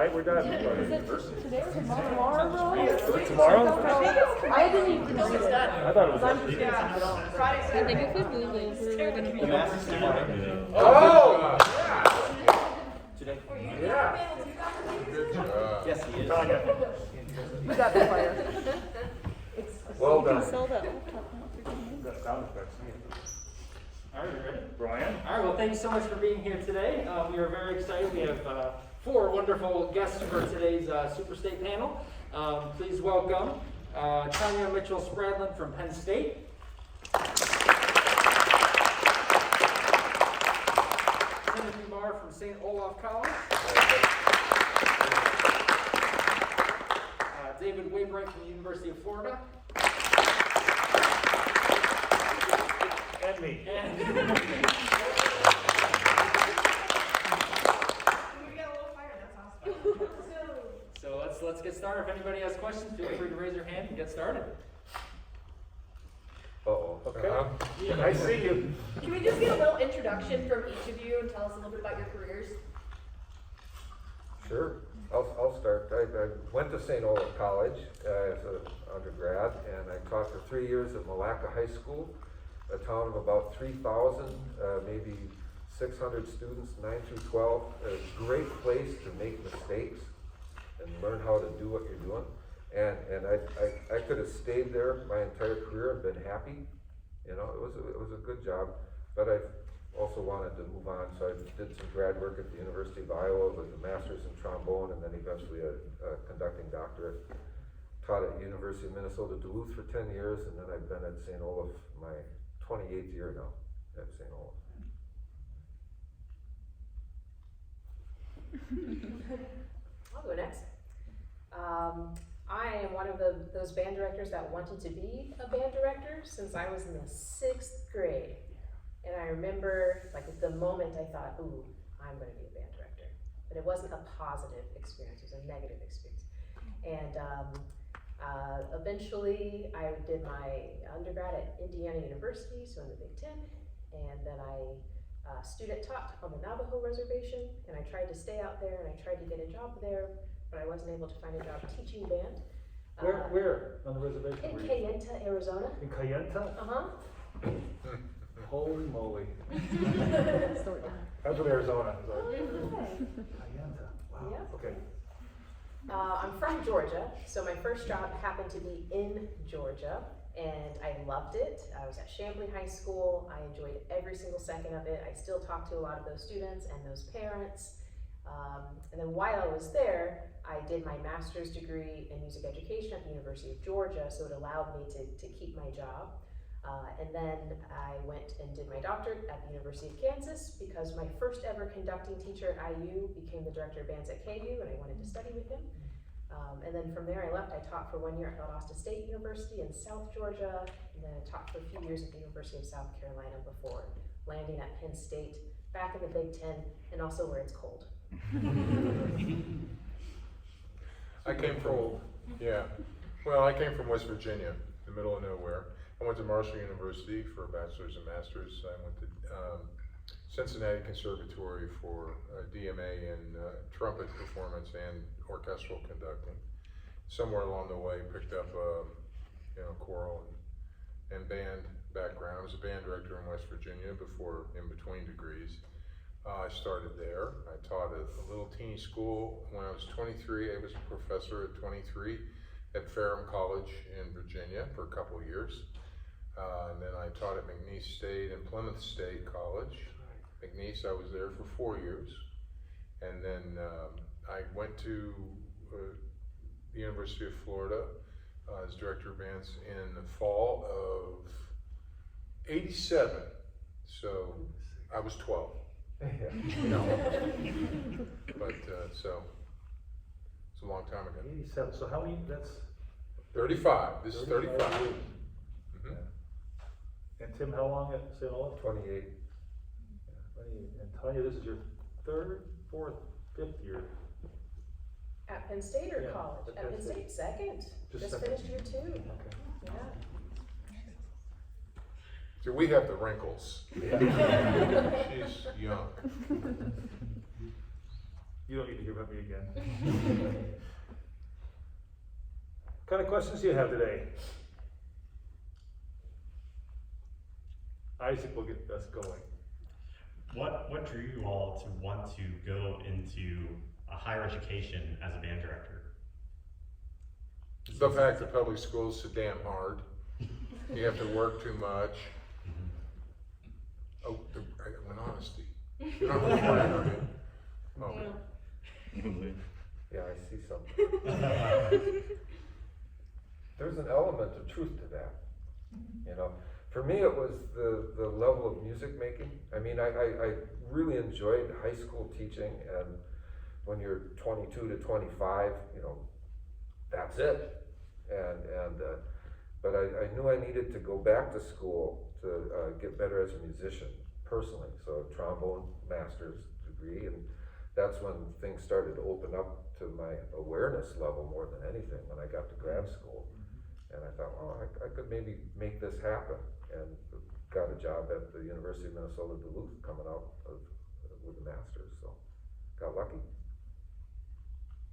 right? We're done. Today or tomorrow? Tomorrow? I didn't even know it's done. I thought it was. I think if we move over, we're gonna hold on. Oh! Today? Yeah. Yes, he is. We got the fire. Well You can done. sell that laptop now if you're gonna Got sound effects. All right, you ready? Brian? All right, well, thank you so much for being here today. We are very excited. We have 4 wonderful guests for today's Superstate panel. Please welcome Tanya Mitchell-Spradlin from Penn State. Timothy Marr from St. Olaf College. David Waybright from the University of Florida. And me. So let's get started. If anybody has questions, feel free to raise your hand and get started. Uh-oh. Okay. I see you. Can we just get a little introduction from each of you and tell us a little bit about your careers? Sure, I'll start. I went to St. Olaf College as an undergrad, and I taught for 3 years at Malacca High School, a town of about 3,000, maybe 600 students, 9 through 12. A great place to make mistakes and learn how to do what you're doing. And I could have stayed there my entire career and been happy. You know, it was a good job, but I also wanted to move on, so I did some grad work at the University of Iowa with a master's in trombone and then eventually a conducting doctorate. Taught at University of Minnesota Duluth for 10 years, and then I've been at St. Olaf my 28th year now at St. Olaf. I'll go next. I am one of those band directors that wanted to be a band director since I was in the 6th grade. And I remember, like, the moment I thought, ooh, I'm going to be a band director. But it wasn't a positive experience, it was a negative experience. And eventually, I did my undergrad at Indiana University, so in the Big Ten. And then I student taught on the Navajo Reservation, and I tried to stay out there, and I tried to get a job there, but I wasn't able to find a job teaching band. Where on the reservation? In Kayenta, Arizona. In Kayenta? Uh-huh. Holy moly. Story time. I'm from Arizona. Kayenta. Wow. Yeah. Okay. I'm from Georgia, so my first job happened to be in Georgia, and I loved it. I was at Chamblee High School. I enjoyed every single second of it. I still talk to a lot of those students and those parents. And then while I was there, I did my master's degree in music education at the University of Georgia, so it allowed me to keep my job. And then I went and did my doctorate at the University of Kansas because my first ever conducting teacher at IU became the director of bands at KU, and I wanted to study with him. And then from there I left. I taught for 1 year at Valdosta State University in South Georgia, and then I taught for a few years at the University of South Carolina before landing at Penn State, back in the Big Ten, and also where it's cold. I came from West Virginia, the middle of nowhere. I went to Marshall University for a bachelor's and master's. I went to Cincinnati Conservatory for DMA in trumpet performance and orchestral conducting. Somewhere along the way, picked up choral and band background. I was a band director in West Virginia before in between degrees. I started there. I taught at a little teeny school when I was 23. I was a professor at 23 at Ferrum College in Virginia for a couple of years. And then I taught at McNeese State and Plymouth State College. McNeese, I was there for 4 years. And then I went to the University of Florida as director of bands in the fall of '87. So I was 12. No. But so it's a long time ago. 87. So how many? That's 35. This is 35. years. Mhm. And Tim, how long at St. Olaf? 28. 28. And Tanya, this is your 3rd, 4th, 5th year. At Penn State or Yeah, college? at At Penn Penn State. State, second. Just second. finished year 2. Okay. Yeah. So we have the wrinkles. She's young. You don't need to hear about me again. What kind of questions do you have today? Isaac will get us going. What drew you all to want to go into a higher education as a band director? The fact that public schools is so damn hard. You have to work too much. Oh, an honesty. You don't have to plan on it. Oh. Yeah, I see something. There's an element of truth to that, you know. For me, it was the level of music making. I mean, I really enjoyed high school teaching, and when you're 22 to 25, you know, that's it. But I knew I needed to go back to school to get better as a musician, personally. So trombone master's degree, and that's when things started to open up to my awareness level more than anything when I got to grad school. And I thought, oh, I could maybe make this happen, and got a job at the University of Minnesota Duluth coming out with a master's, so got lucky.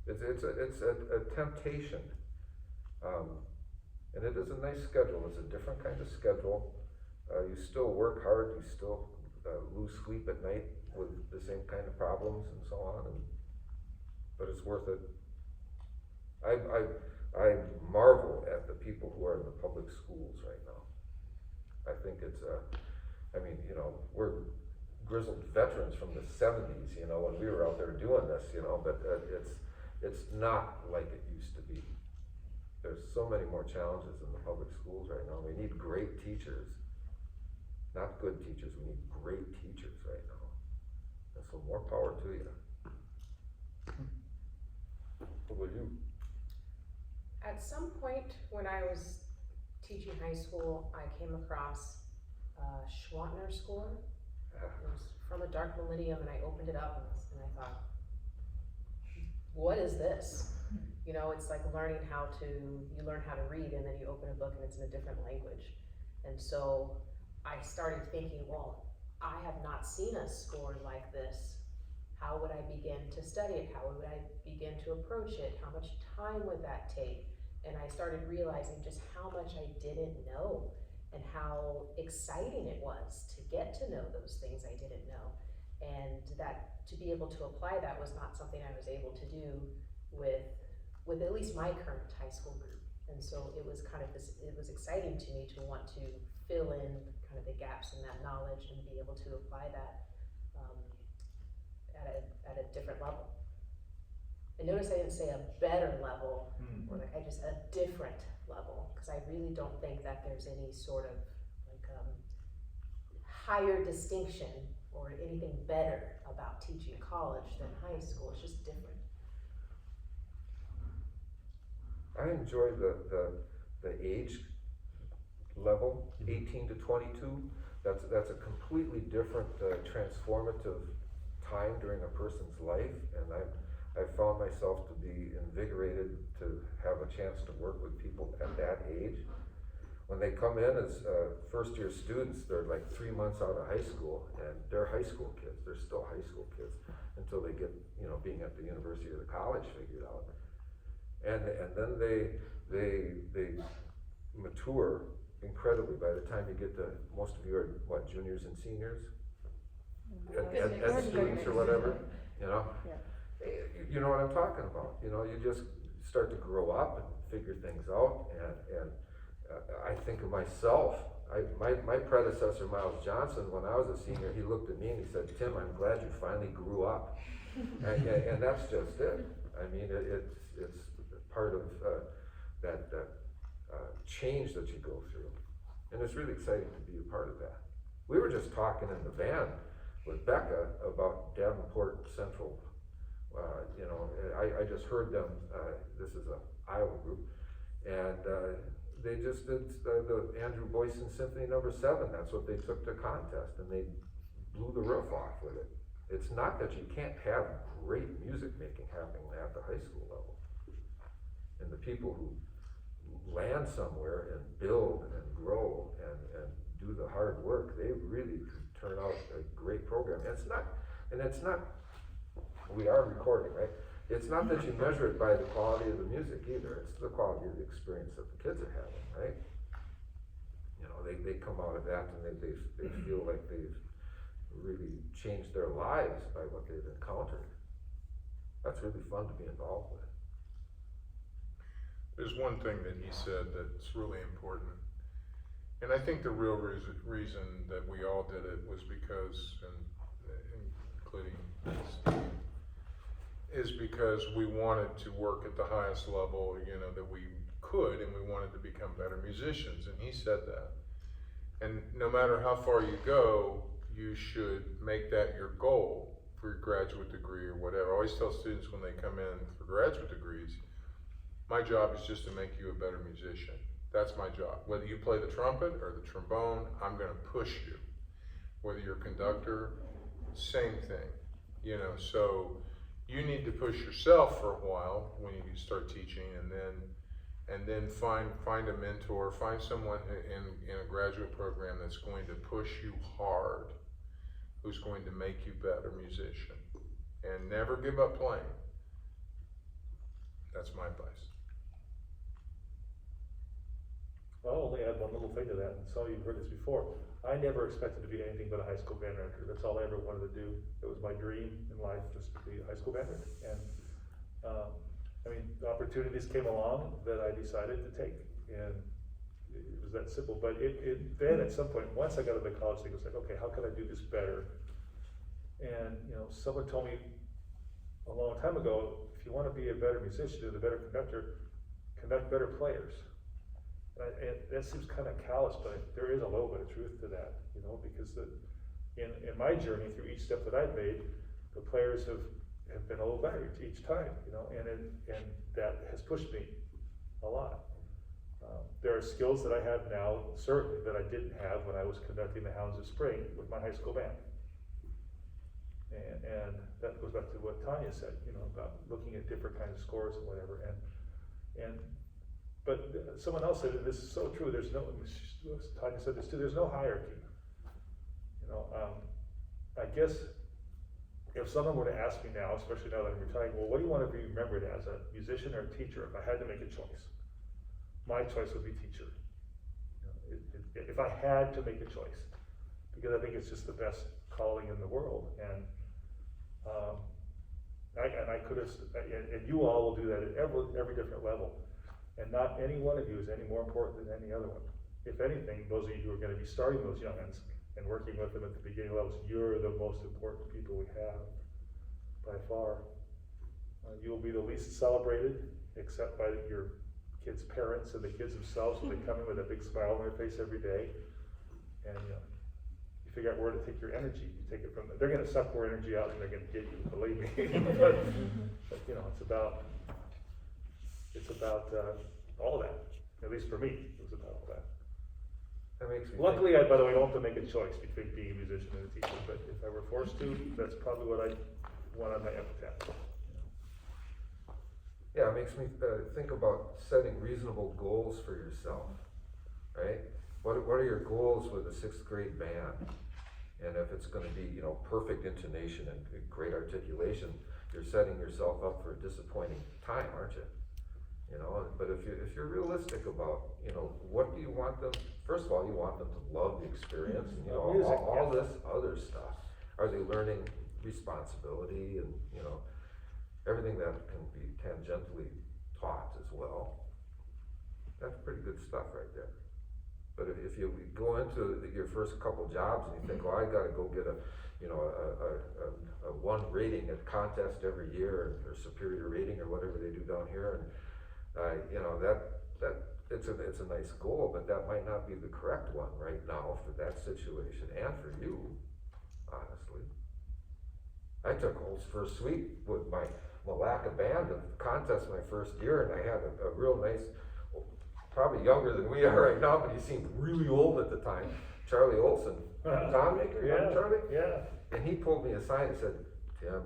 It's a temptation, and it is a nice schedule. It's a different kind of schedule. You still work hard, you still lose sleep at night with the same kind of problems and so on, but it's worth it. I marvel at the people who are in the public schools right now. I think it's, I mean, you know, we're grizzled veterans from the 70s, you know, when we were out there doing this, you know, but it's not like it used to be. There's so many more challenges in the public schools right now. We need great teachers, not good teachers, we need great teachers right now. And so more power to you. What about you? At some point when I was teaching high school, I came across Schwantner score. It was from a dark millennium, and I opened it up and I thought, what is this? You know, it's like learning you learn how to read, and then you open a book and it's in a different language. And so I started thinking, well, I have not seen a score like this. How would I begin to study it? How would I begin to approach it? How much time would that take? And I started realizing just how much I didn't know, and how exciting it was to get to know those things I didn't know. And that to be able to apply that was not something I was able to do with at least my current high school group. And so it was kind of it was exciting to me to want to fill in kind of the gaps in that knowledge and be able to apply that at a different level. And notice I didn't say a better level, or like just a different level, because I really don't think that there's any sort of like higher distinction or anything better about teaching college than high school. It's just different. I enjoy the age level, 18 to 22. That's a completely different transformative time during a person's life, and I found myself to be invigorated to have a chance to work with people at that age. When they come in as first year students, they're like 3 months out of high school, and they're high school kids. They're still high school kids until they get, you know, being at the university or the college figured out. And then they mature incredibly by the time you get to, most of you are what, juniors and seniors? As students or whatever, you know? Yeah. You know what I'm talking about. You know, you just start to grow up and figure things out, and I think of myself. My predecessor, Miles Johnson, when I was a senior, he looked at me and he said, "Tim, I'm glad you finally grew up." and that's just it. I mean, it's part of that change that you go through, and it's really exciting to be a part of that. We were just talking in the van with Becca about Davenport Central. You know, I just heard them, this is an Iowa group, and they just did the Andrew Boyson Symphony No. 7. That's what they took to contest, and they blew the roof off with it. It's not that you can't have great music making happening at the high school level. And the people who land somewhere and build and grow and do the hard work, they really turn out a great program. And it's not we are recording, right? It's not that you measure it by the quality of the music either, it's the quality of the experience that the kids are having, right? You know, they come out of that and they feel like they've really changed their lives by what they've encountered. That's really fun to be involved with. There's one thing that he said that's really important. And I think the real reason that we all did it was because, including Steve, is because we wanted to work at the highest level, you know, that we could, and we wanted to become better musicians, and he said that. And no matter how far you go, you should make that your goal for your graduate degree or whatever. I always tell students when they come in for graduate degrees, my job is just to make you a better musician. That's my job. Whether you play the trumpet or the trombone, I'm gonna push you. Whether you're a conductor, same thing. You know, so you need to push yourself for a while when you start teaching, and then find a mentor, find someone in a graduate program that's going to push you hard, who's going to make you a better musician, and never give up playing. That's my advice. I'll only add one little thing to that, and some of you have heard this before. I never expected to be anything but a high school band director. That's all I ever wanted to do. It was my dream in life, just to be a high school band director. And I mean, the opportunities came along that I decided to take, and it was that simple. But then at some point, once I got into college, it was like, okay, how can I do this better? And you know, someone told me a long time ago, if you want to be a better musician and a better conductor, conduct better players. And that seems kind of callous, but there is a little bit of truth to that, you know, because in my journey through each step that I've made, the players have been a little better each time, you know, and that has pushed me a lot. There are skills that I have now, certainly, that I didn't have when I was conducting the Hounds of Spring with my high school band. And that goes back to what Tanya said, you know, about looking at different kinds of scores and whatever. But someone else said, and this is so true, Tanya said this too, there's no hierarchy. You know, I guess if someone were to ask me now, especially now that I'm retiring, well, what do you want to be remembered as, a musician or a teacher? If I had to make a choice, my choice would be teacher. You know, if I had to make a choice, because I think it's just the best calling in the world. And I could have, and you all will do that at every different level. And not any one of you is any more important than any other one. If anything, those of you who are going to be starting those young'uns and working with them at the beginning levels, you're the most important people we have, by far. You will be the least celebrated, except by your kids' parents and the kids themselves, when they come in with a big smile on their face every day. And you figure out where to take your energy. You take it from them. They're going to suck more energy out than they're going to get you, believe me. but you know, it's about all of that. At least for me, it was about all that. That makes me Luckily, by the way, I don't have to make a choice between being a musician and a teacher, but if I were forced to, that's probably what I'd want on my epitaph. Yeah, it makes me think about setting reasonable goals for yourself, right? What are your goals with a 6th grade band? And if it's gonna be, you know, perfect intonation and great articulation, you're setting yourself up for a disappointing time, aren't you? You know, but if you're realistic about, you know, what do you want them, first of all, you want them to love the experience, and, you know, all this other stuff. Are they learning responsibility and, you know, everything that can be tangentially taught as well? That's pretty good stuff right there. But if you go into your first couple jobs and you think, well, I gotta go get a 1 rating at contest every year, or superior rating or whatever they do down here, and you know, that it's a nice goal, but that might not be the correct one right now for that situation and for you, honestly. I took Holt's first suite with my Malacca band at the contest my first year, and I had a real nice, probably younger than we are right now, but he seemed really old at the time, Charlie Olson, Tom Maker, you know Charlie? Yeah. And he pulled me aside and said, Tim.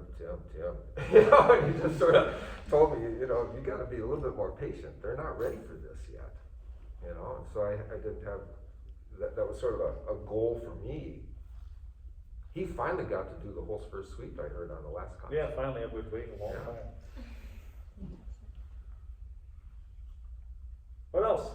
You know, and he just sort of told me, you know, you gotta be a little bit more patient. They're not ready for this yet. You know, and so I didn't have, that was sort of a goal for me He finally got to do the whole first suite, I heard on the last concert. Yeah, finally, I've been waiting a long Yeah. time. What else?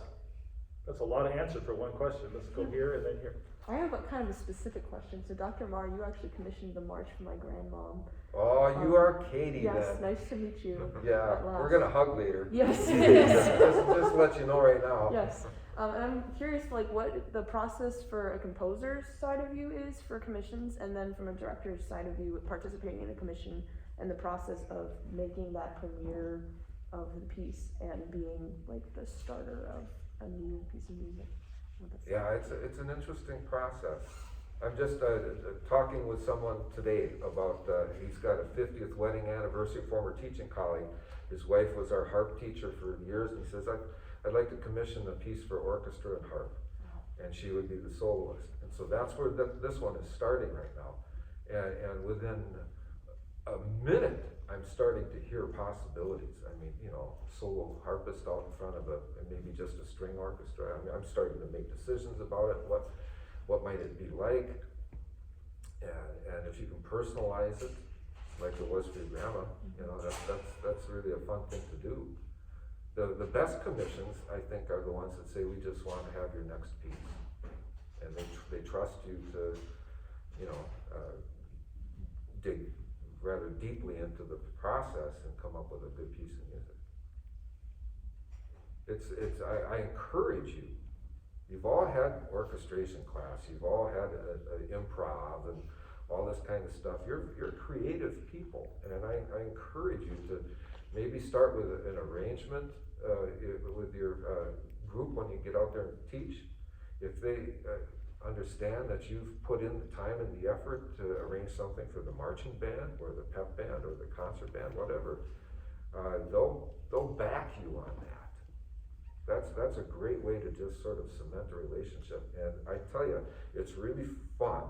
That's a lot of answer for one question. Let's go here and then here. I have a kind of a specific question. So Dr. Marr, you actually commissioned the march for my grandmom. Oh, you are Katie Yes, then. nice to meet you. Yeah, at last. we're gonna hug later. Yes, just, it is. just to let you know right now. Yes. And I'm curious, like, what the process for a composer's side of you is for commissions, and then from a director's side of you participating in a commission, and the process of making that premiere of the piece and being like the starter of a new piece of music. What that's Yeah, like. it's an interesting process. I'm just talking with someone today about, he's got a 50th wedding anniversary, former teaching colleague. His wife was our harp teacher for years, and he says, I'd like to commission a piece for orchestra and harp, and she would be the soloist. And so that's where this one is starting right now. And within a minute, I'm starting to hear possibilities. I mean, you know, solo harpist out in front of and maybe just a string orchestra. I mean, I'm starting to make decisions about it. What might it be like? And if you can personalize it, like it was for your grandma, you know, that's really a fun thing to do. The best commissions, I think, are the ones that say, we just want to have your next piece. And they trust you to, you know, dig rather deeply into the process and come up with a good piece of music. I encourage you. You've all had orchestration class, you've all had improv and all this kind of stuff. You're creative people, and I encourage you to maybe start with an arrangement with your group when you get out there and teach. If they understand that you've put in the time and the effort to arrange something for the marching band or the pep band or the concert band, whatever, they'll back you on that. That's a great way to just sort of cement a relationship. And I tell you, it's really fun,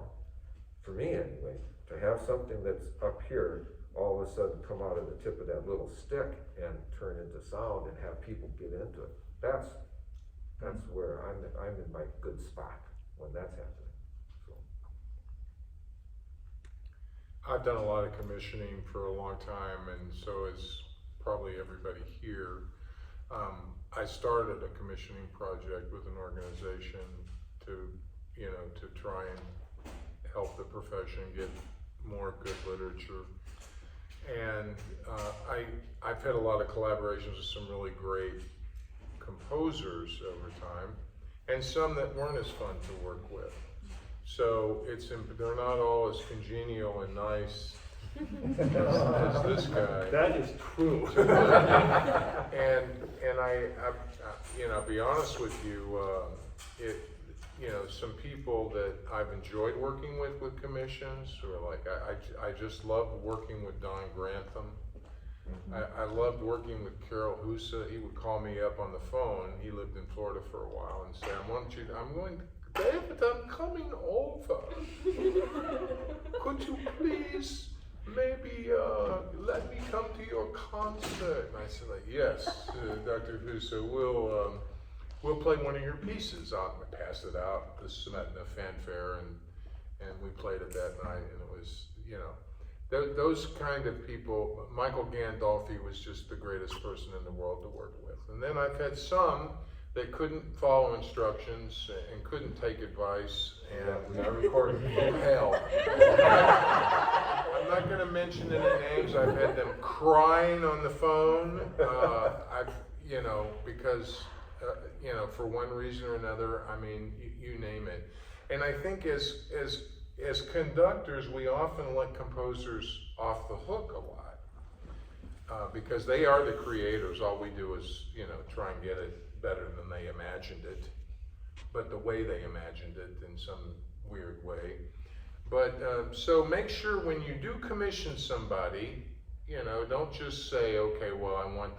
for me anyway, to have something that's up here all of a sudden come out of the tip of that little stick and turn into sound and have people get into it. That's where I'm in my good spot when that's happening. So. I've done a lot of commissioning for a long time, and so is probably everybody here. I started a commissioning project with an organization to try and help the profession get more good literature. And I've had a lot of collaborations with some really great composers over time, and some that weren't as fun to work with. So they're not all as congenial and nice as this guy. That is true. And I be honest with you, some people that I've enjoyed working with commissions, or like I just love working with Don Grantham. I loved working with Carol Husa. He would call me up on the phone. He lived in Florida for a while and say, David, I'm coming over. Could you please maybe let me come to your concert? And I said, yes, Dr. Husa, we'll play one of your pieces. I passed it out, the Sonata Fanfare, and we played it that night, and it was, those kind of people. Michael Gandolfi was just the greatest person in the world to work with. And then I've had some that couldn't follow instructions and couldn't take advice, and I recorded hell. I'm not going to mention any names. I've had them crying on the phone. Because for one reason or another. I mean, you name it. And I think as conductors, we often let composers off the hook a lot because they are the creators. All we do is try and get it better than they imagined it, but the way they imagined it in some weird way. But so make sure when you do commission somebody, don't just say, okay, well, I want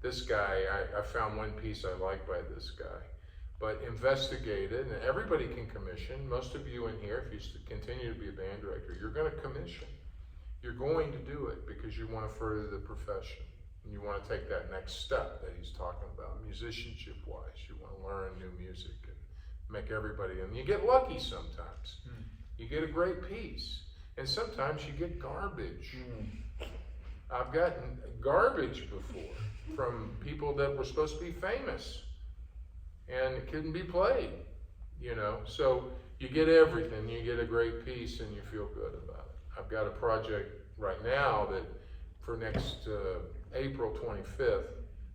this guy, I found one piece I like by this guy. But investigate it, and everybody can commission. Most of you in here, if you continue to be a band director, you're going to commission. You're going to do it because you want to further the profession. And you want to take that next step that he's talking about, musicianship-wise. You want to learn new music and make everybody, and you get lucky sometimes. you get a great piece. And sometimes you get garbage. I've gotten garbage before from people that were supposed to be famous and it couldn't be played, you know? So you get everything, you get a great piece and you feel good about it. I've got a project right now that for next April 25th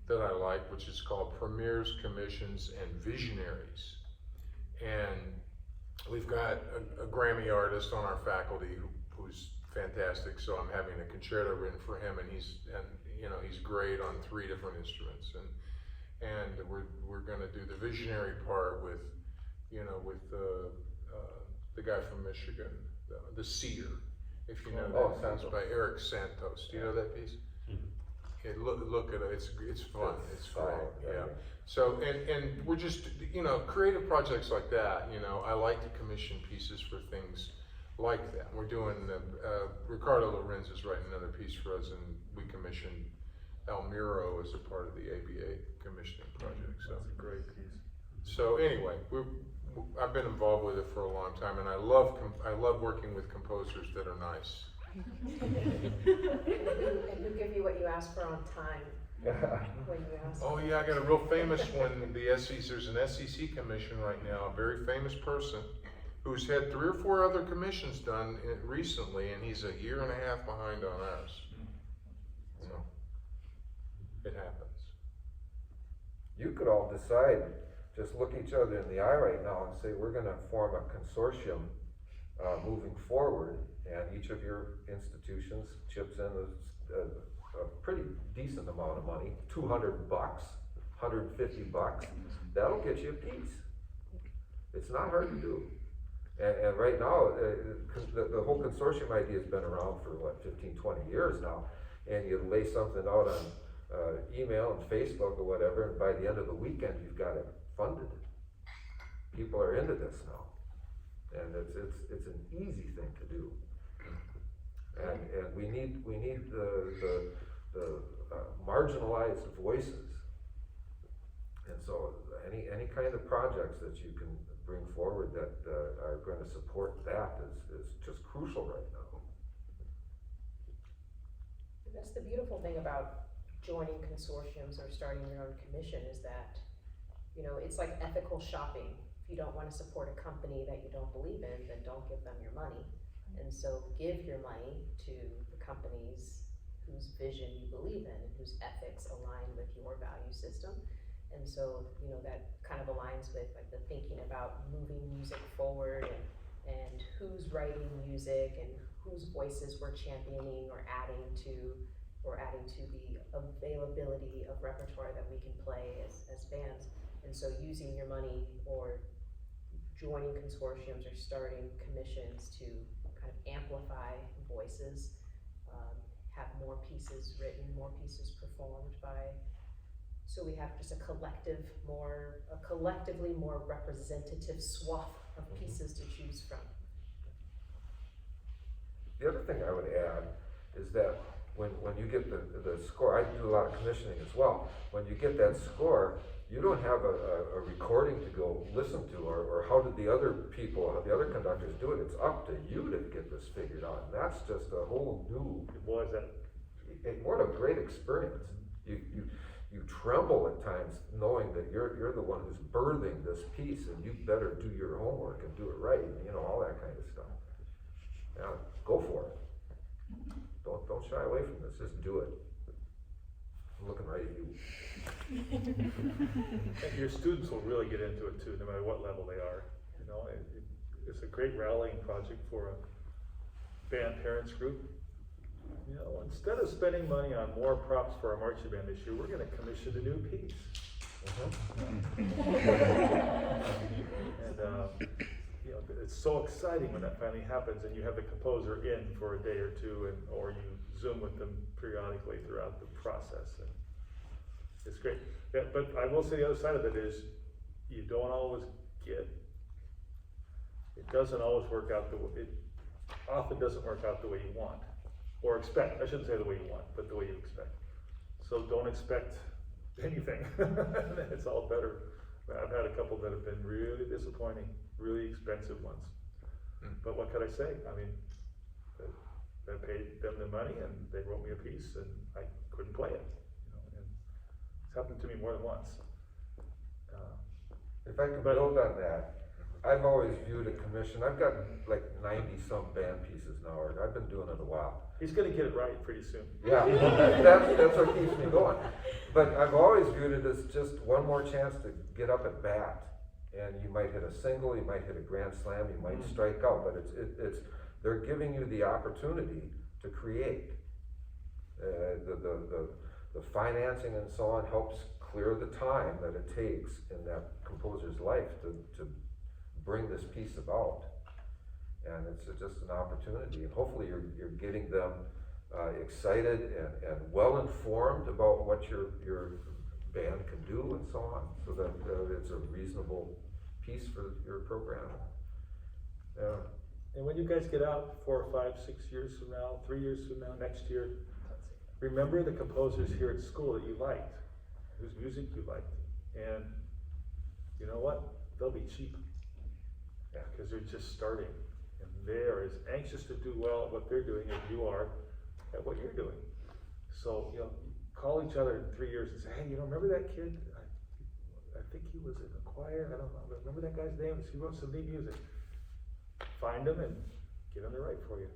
that I like, which is called Premiers, Commissions, and Visionaries. And we've got a Grammy artist on our faculty who's fantastic, so I'm having a concerto written for him, and he's great on 3 different instruments, and we're going to do the visionary part with the guy from Michigan, the Seer, if you know that piece by Eric Santos. Do you know that piece? Okay, look at it. It's fun. It's fun. Yeah. So and we're just creative projects like that. I like to commission pieces for things like that. We're doing Ricardo Lorenz is writing another piece for us, and we commissioned Almiro as a part of the ABA commissioning project. So That's a great piece. So anyway, I've been involved with it for a long time, and I love working with composers that are nice. And who give you what you ask for on time when you ask? Oh yeah, I got a real famous one. There's an SEC commission right now, a very famous person who's had 3 or 4 other commissions done recently, and he's a 1.5 years behind on ours. So it happens. You could all decide, just look each other in the eye right now and say, we're gonna form a consortium moving forward, and each of your institutions chips in a pretty decent amount of money, $200, $150, that'll get you a piece. It's not hard to do. And right now, the whole consortium idea has been around for 15, 20 years now, and you lay something out on email and Facebook or whatever, and by the end of the weekend, you've got it funded. People are into this now, and it's an easy thing to do. And we need the marginalized voices, and so any kind of projects that you can bring forward that are going to support that is just crucial right now. That's the beautiful thing about joining consortiums or starting your own commission is that, it's like ethical shopping. If you don't want to support a company that you don't believe in, then don't give them your money. And so give your money to the companies whose vision you believe in and whose ethics align with your value system. And so, that kind of aligns with like the thinking about moving music forward and who's writing music and whose voices we're championing or adding to the availability of repertoire that we can play as bands. And so using your money or joining consortiums or starting commissions to kind of amplify voices, have more pieces written, more pieces performed so we have just a collectively more representative swath of pieces to choose from. The other thing I would add is that when you get the score, I do a lot of commissioning as well. When you get that score, you don't have a recording to go listen to, or how did the other conductors do it. It's up to you to get this figured out, and that's just a whole new. What a great experience. You tremble at times knowing that you're the one who's birthing this piece, and you better do your homework and do it right, all that kind of stuff. Now, go for it. Don't shy away from this. Just do it. I'm looking right at you. And your students will really get into it too, no matter what level they are. It's a great rallying project for a band parents group. Instead of spending money on more props for our marching band this year, we're going to commission a new piece. And it's so exciting when that finally happens, and you have the composer in for a day or two, or you Zoom with them periodically throughout the process. And it's great. Yeah, but I will say the other side of it is, you don't always get. It doesn't always work out it often doesn't work out the way you want. Or expect, I shouldn't say the way you want, but the way you expect. So don't expect anything. It's all better. I've had a couple that have been really disappointing, really expensive ones. But what could I say? I mean, I paid them the money and they wrote me a piece and I couldn't play it, and it's happened to me more than once. If I could But- build on that, I've always viewed a commission, I've got like 90-some band pieces now, or I've been doing it a while. He's gonna get it right pretty soon. Yeah, that's what keeps me going. But I've always viewed it as just one more chance to get up at bat. And you might hit a single, you might hit a grand slam, you might strike out, but they're giving you the opportunity to create. The financing and so on helps clear the time that it takes in that composer's life to bring this piece about. And it's just an opportunity, and hopefully you're getting them excited and well informed about what your band can do and so on, so that it's a reasonable piece for your program. Yeah. And when you guys get out 4 or 5, 6 years from now, 3 years from now, next year, remember the composers here at school that you liked, whose music you liked, and you know what? They'll be cheap, because they're just starting, and they're as anxious to do well at what they're doing as you are at what you're doing. So, call each other in 3 years and say, hey, remember that kid? I think he was in the choir, I don't know, but remember that guy's name? He wrote some neat music. Find him and get him to write for you.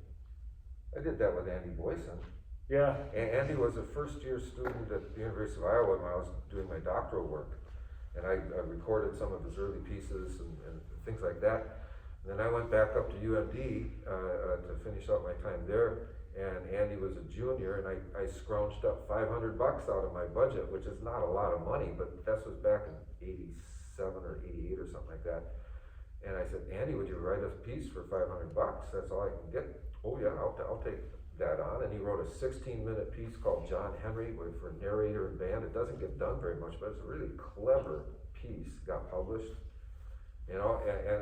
I did that with Andy Boyson. Yeah. Andy was a first-year student at the University of Iowa when I was doing my doctoral work. And I recorded some of his early pieces and things like that. And then I went back up to UMD to finish out my time there. And Andy was a junior, and I scrounged up $500 out of my budget, which is not a lot of money, but this was back in 87 or 88 or something like that. And I said, Andy, would you write a piece for $500? That's all I can get. Oh yeah, I'll take that on. And he wrote a 16-minute piece called John Henry for narrator and band. It doesn't get done very much, but it's a really clever piece. Got published, and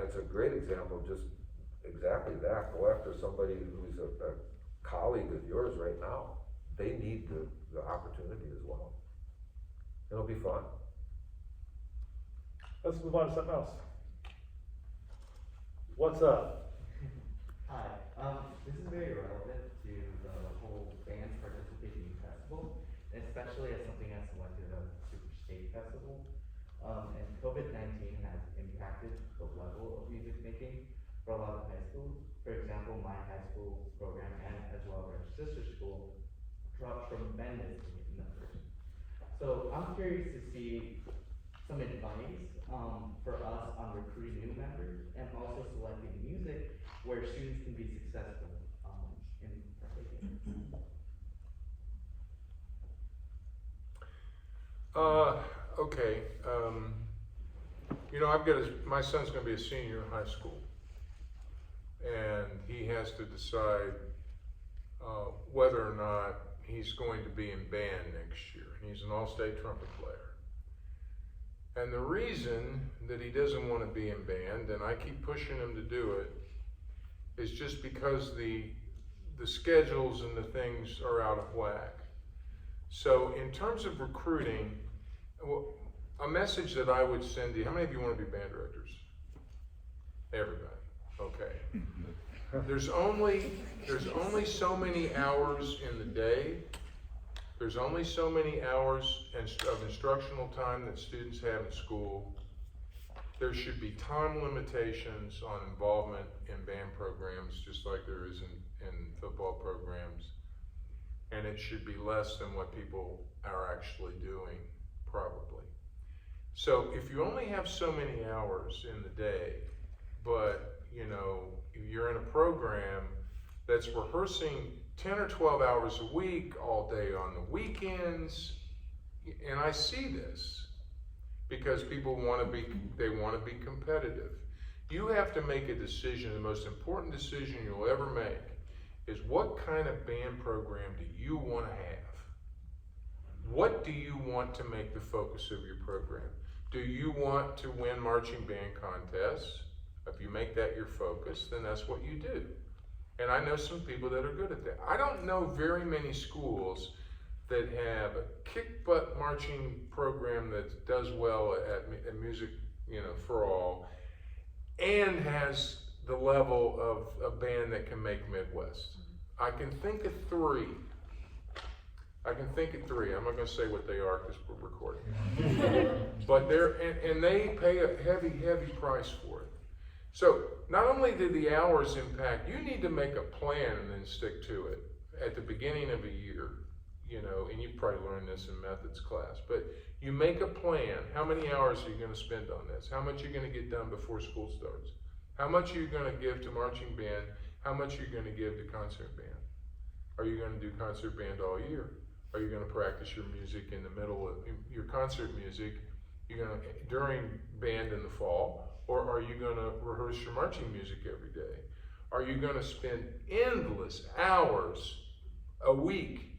it's a great example of just exactly that. Go after somebody who's a colleague of yours right now. They need the opportunity as well. It'll be fun. Let's move on to something else. What's up? Hi, this is very relevant to the whole bands participating in festival, and especially as something as selected as Superstate Festival. And COVID-19 has impacted the level of music making for a lot of high schools. For example, my high school program, and as well as our sister school, dropped tremendously in numbers. So I'm curious to see some advice for us on recruiting new members and also selecting music where students can be successful in partaking. Okay. My son's going to be a senior in high school, and he has to decide whether or not he's going to be in band next year. He's an all-state trumpet player. And the reason that he doesn't want to be in band, and I keep pushing him to do it, is just because the schedules and the things are out of whack. So in terms of recruiting, a message that I would send to you, how many of you want to be band directors? Everybody, okay. There's only so many hours in the day. There's only so many hours of instructional time that students have in school. There should be time limitations on involvement in band programs, just like there is in football programs. And it should be less than what people are actually doing, probably. So if you only have so many hours in the day, but you're in a program that's rehearsing 10 or 12 hours a week, all day on the weekends, and I see this because people want to be competitive. You have to make a decision. The most important decision you'll ever make is what kind of band program do you want to have? What do you want to make the focus of your program? Do you want to win marching band contests? If you make that your focus, then that's what you do. And I know some people that are good at that. I don't know very many schools that have a kick-butt marching program that does well at music, for all, and has the level of a band that can make Midwest. I can think of three. I'm not gonna say what they are because we're recording. But and they pay a heavy, heavy price for it. So not only do the hours impact, you need to make a plan and then stick to it at the beginning of a year, and you've probably learned this in methods class, but you make a plan. How many hours are you gonna spend on this? How much are you gonna get done before school starts? How much are you gonna give to marching band? How much are you gonna give to concert band? Are you gonna do concert band all year? Are you gonna practice your music in the middle of your concert music? You're gonna during band in the fall, or are you gonna rehearse your marching music every day? Are you gonna spend endless hours a week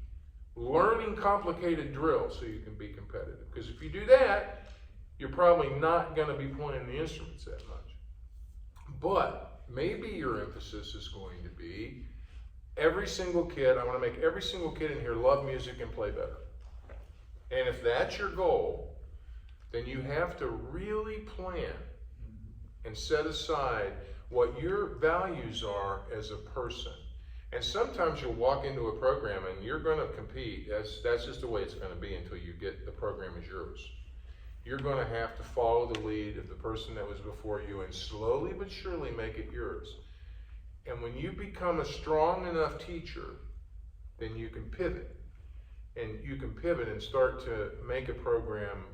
learning complicated drills so you can be competitive? Because if you do that, you're probably not gonna be playing the instruments that much. But maybe your emphasis is going to be every single kid, I want to make every single kid in here love music and play better. And if that's your goal, then you have to really plan and set aside what your values are as a person. And sometimes you'll walk into a program and you're going to compete. That's just the way it's going to be until you get the program is yours. You're going to have to follow the lead of the person that was before you and slowly but surely make it yours. And when you become a strong enough teacher, then you can pivot. And you can pivot and start to make a program,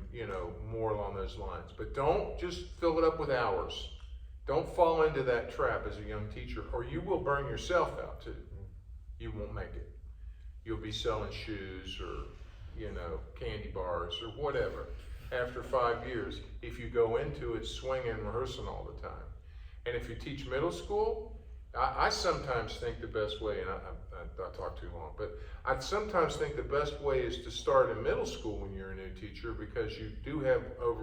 more along those lines. But don't just fill it up with hours. Don't fall into that trap as a young teacher, or you will burn yourself out too. You won't make it. You'll be selling shoes or, candy bars or whatever after 5 years if you go into it swinging and rehearsing all the time. And if you teach middle school, I sometimes think the best way, and I talk too long, but I sometimes think the best way is to start in middle school when you're a new teacher, because you do have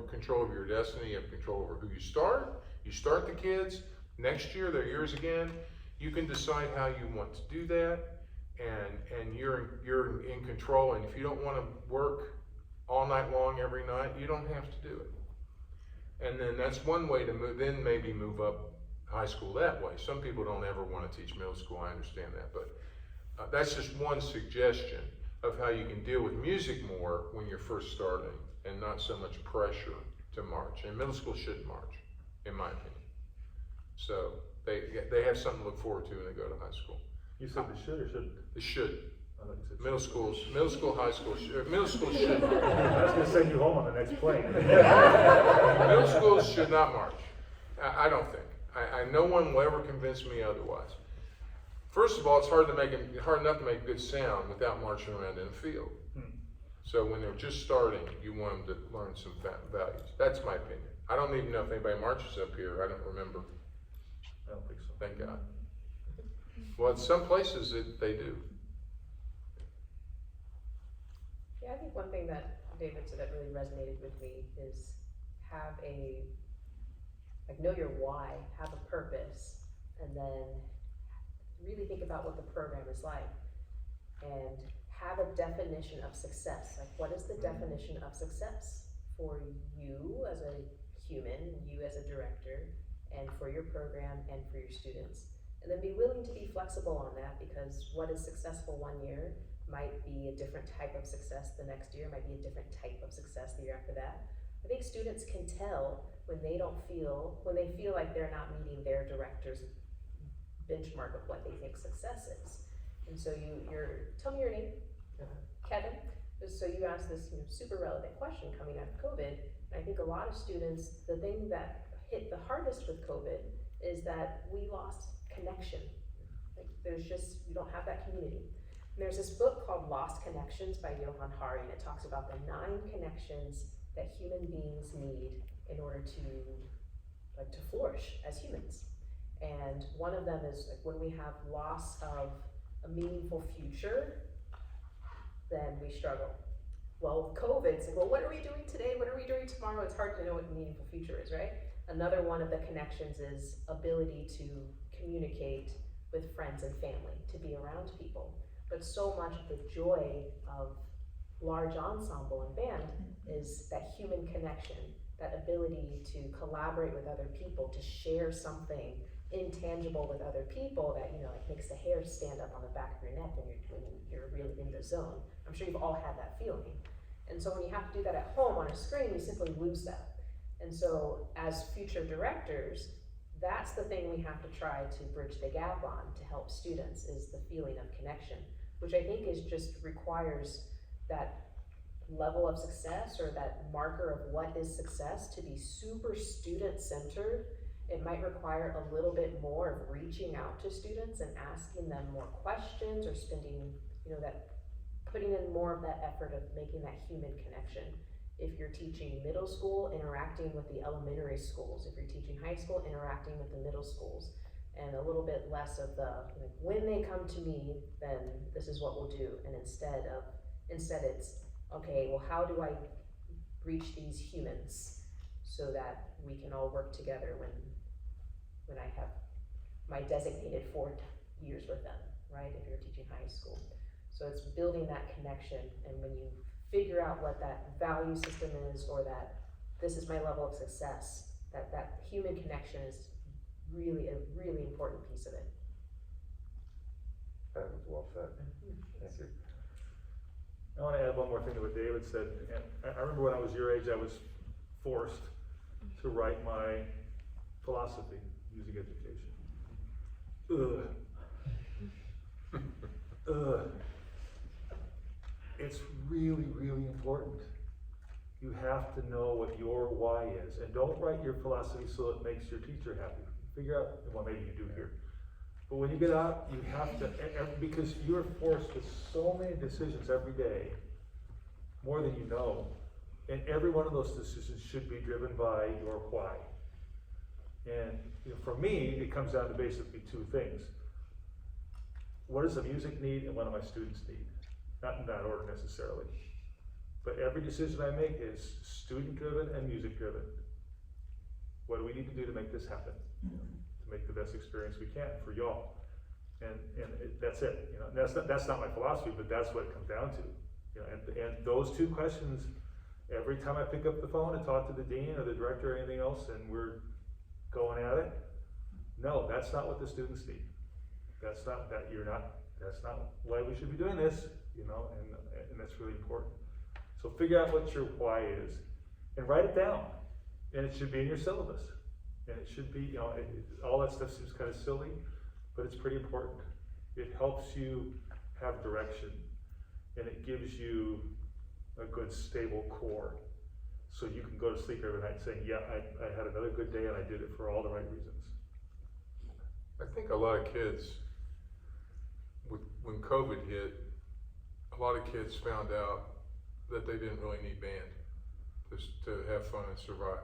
control of your destiny, you have control over who you start the kids, next year they're yours again, you can decide how you want to do that, and you're in control, and if you don't want to work all night long every night, you don't have to do it. And then that's one way to then maybe move up high school that way. Some people don't ever want to teach middle school, I understand that, but that's just one suggestion of how you can deal with music more when you're first starting and not so much pressure to march. And middle school shouldn't march, in my opinion. So they have something to look forward to when they go to high school. You said they should or shouldn't? They should. I thought you said Middle school, high school, middle school should. I was gonna send you home on the next plane. Middle schools should not march. I don't think. No one will ever convince me otherwise. First of all, it's hard enough to make good sound without marching around in a field. So when they're just starting, you want them to learn some values. That's my opinion. I don't even know if anybody marches up here. I don't remember. I don't think so. Thank God. Well, in some places they do. Yeah, I think one thing that David said that really resonated with me is know your why, have a purpose, and then really think about what the program is like, and have a definition of success. Like, what is the definition of success for you as a human, you as a director, and for your program and for your students? And then be willing to be flexible on that, because what is successful one year might be a different type of success the next year, might be a different type of success the year after that. I think students can tell when they feel like they're not meeting their director's benchmark of what they think success is. And so tell me your name, Kevin. So you asked this super relevant question coming out of COVID. And I think a lot of students, the thing that hit the hardest with COVID is that we lost connection. Like, we don't have that community. And there's this book called Lost Connections by Johann Hari, and it talks about the 9 connections that human beings need in order to flourish as humans. And one of them is when we have loss of a meaningful future, then we struggle. Well, with COVID, it's like, well, what are we doing today? What are we doing tomorrow? It's hard to know what the meaningful future is, right? Another one of the connections is ability to communicate with friends and family, to be around people. But so much of the joy of large ensemble and band is that human connection, that ability to collaborate with other people, to share something intangible with other people that, you know, like makes the hair stand up on the back of your neck when you're really in the zone. I'm sure you've all had that feeling. And so when you have to do that at home on a screen, you simply lose that. And so as future directors, that's the thing we have to try to bridge the gap on to help students, is the feeling of connection, which I think is just requires that level of success, or that marker of what is success, to be super student-centered. It might require a little bit more of reaching out to students and asking them more questions, or spending, you know, that putting in more of that effort of making that human connection. If you're teaching middle school, interacting with the elementary schools. If you're teaching high school, interacting with the middle schools. And a little bit less of the, like, when they come to me, then this is what we'll do. And instead it's, okay, well, how do I reach these humans so that we can all work together when I have my designated 4 years with them, right? If you're teaching high school. So it's building that connection, and when you figure out what that value system is, or that this is my level of success, that human connection is really a really important piece of it. That was well said. Thank you. I want to add one more thing to what David said. And I remember when I was your age, I was forced to write my philosophy, music education. It's really, really important. You have to know what your why is, and don't write your philosophy so it makes your teacher happy. Figure out, well, maybe you do here. But when you get out, you have to, because you're forced with so many decisions every day, more than you know, and every one of those decisions should be driven by your why. And you know, for me, it comes down to basically 2 things. What does the music need, and what do my students need? Not in that order necessarily. But every decision I make is student-driven and music-driven. What do we need to do to make this happen? To make the best experience we can for y'all. And that's it. You know, that's not my philosophy, but that's what it comes down to. You know, and those 2 questions, every time I pick up the phone and talk to the dean or the director or anything else, and we're going at it, no, that's not what the students need. That's not why we should be doing this, you know, and that's really important. So figure out what your why is and write it down. And it should be in your syllabus. And it should be, you know, all that stuff seems kind of silly, but it's pretty important. It helps you have direction, and it gives you a good stable core. So you can go to sleep every night saying, yeah, I had another good day and I did it for all the right reasons. I think a lot of kids, when COVID hit, a lot of kids found out that they didn't really need band just to have fun and survive.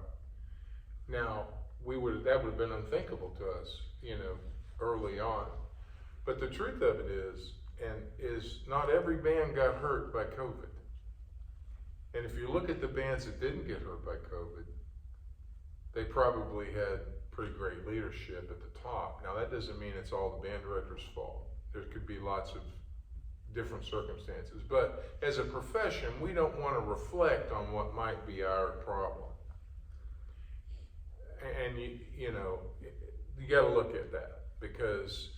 Now, that would have been unthinkable to us, you know, early on. But the truth of it is not every band got hurt by COVID. And if you look at the bands that didn't get hurt by COVID, they probably had pretty great leadership at the top. Now, that doesn't mean it's all the band director's fault. There could be lots of different circumstances. But as a profession, we don't want to reflect on what might be our problem. And you know, you got to look at that, because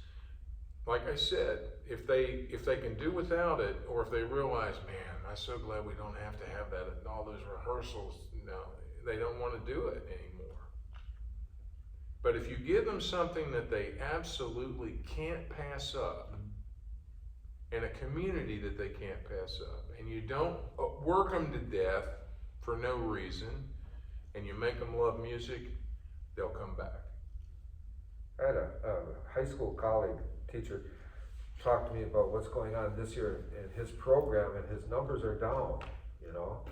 like I said, if they can do without it, or if they realize, man, I'm so glad we don't have to have that and all those rehearsals, no, they don't want to do it anymore. But if you give them something that they absolutely can't pass up, in a community that they can't pass up, and you don't work them to death for no reason, and you make them love music, they'll come back. I had a high school colleague, teacher, talk to me about what's going on this year in his program, and his numbers are down, you know,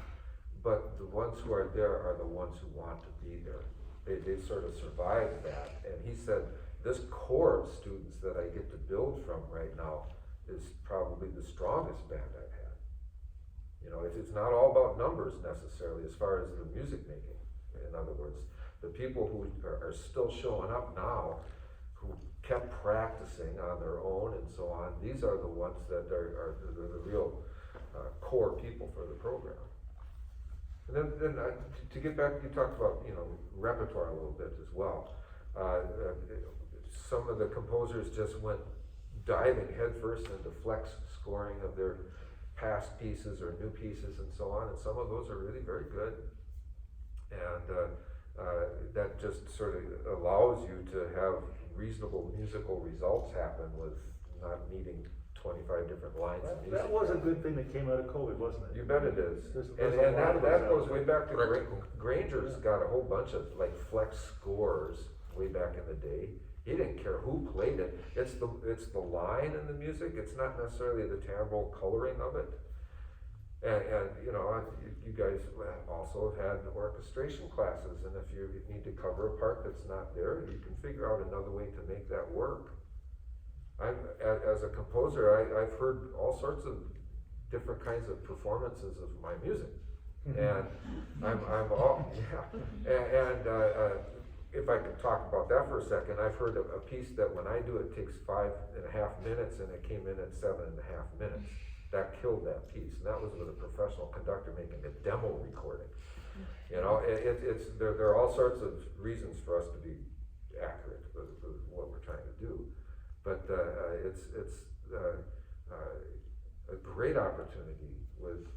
but the ones who are there are the ones who want to be there. They sort of survived that, and he said, this core of students that I get to build from right now is probably the strongest band I've had. You know, it's not all about numbers necessarily as far as the music making. In other words, the people who are still showing up now, who kept practicing on their own and so on, these are the ones that are the real core people for the program. And then to get back, you talked about, you know, repertoire a little bit as well. some of the composers just went diving headfirst into flex scoring of their past pieces or new pieces and so on, and some of those are really very good. And that just sort of allows you to have reasonable musical results happen with not needing 25 different lines of music. That was a good thing that came out of COVID, wasn't it? You bet it is. There's And a lot that, of that those goes out way there. back to Practical. Granger's got a whole bunch of like flex scores way back in the day. He didn't care who played it. It's the line in the music. It's not necessarily the timbral coloring of it. And you know, you guys also have had orchestration classes, and if you need to cover a part that's not there, you can figure out another way to make that work. As a composer, I've heard all sorts of different kinds of performances of my music, and I'm all if I could talk about that for a second, I've heard a piece that when I do it takes 5.5 minutes, and it came in at 7.5 minutes. That killed that piece, and that was with a professional conductor making a demo recording. You know, there are all sorts of reasons for us to be accurate with what we're trying to do, but it's a great opportunity with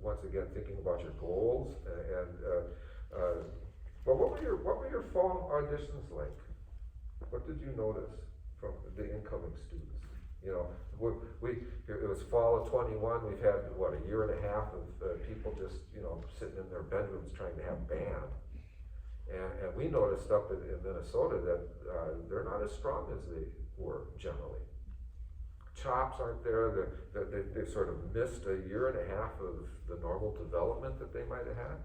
once again thinking about your goals well, what were your fall auditions like? What did you notice from the incoming students? You know, it was fall of 21. We've had what, a year and a half of people just, you know, sitting in their bedrooms trying to have band, and we noticed up in Minnesota that they're not as strong as they were generally. Chops aren't there. They sort of missed a year and a half of the normal development that they might have had.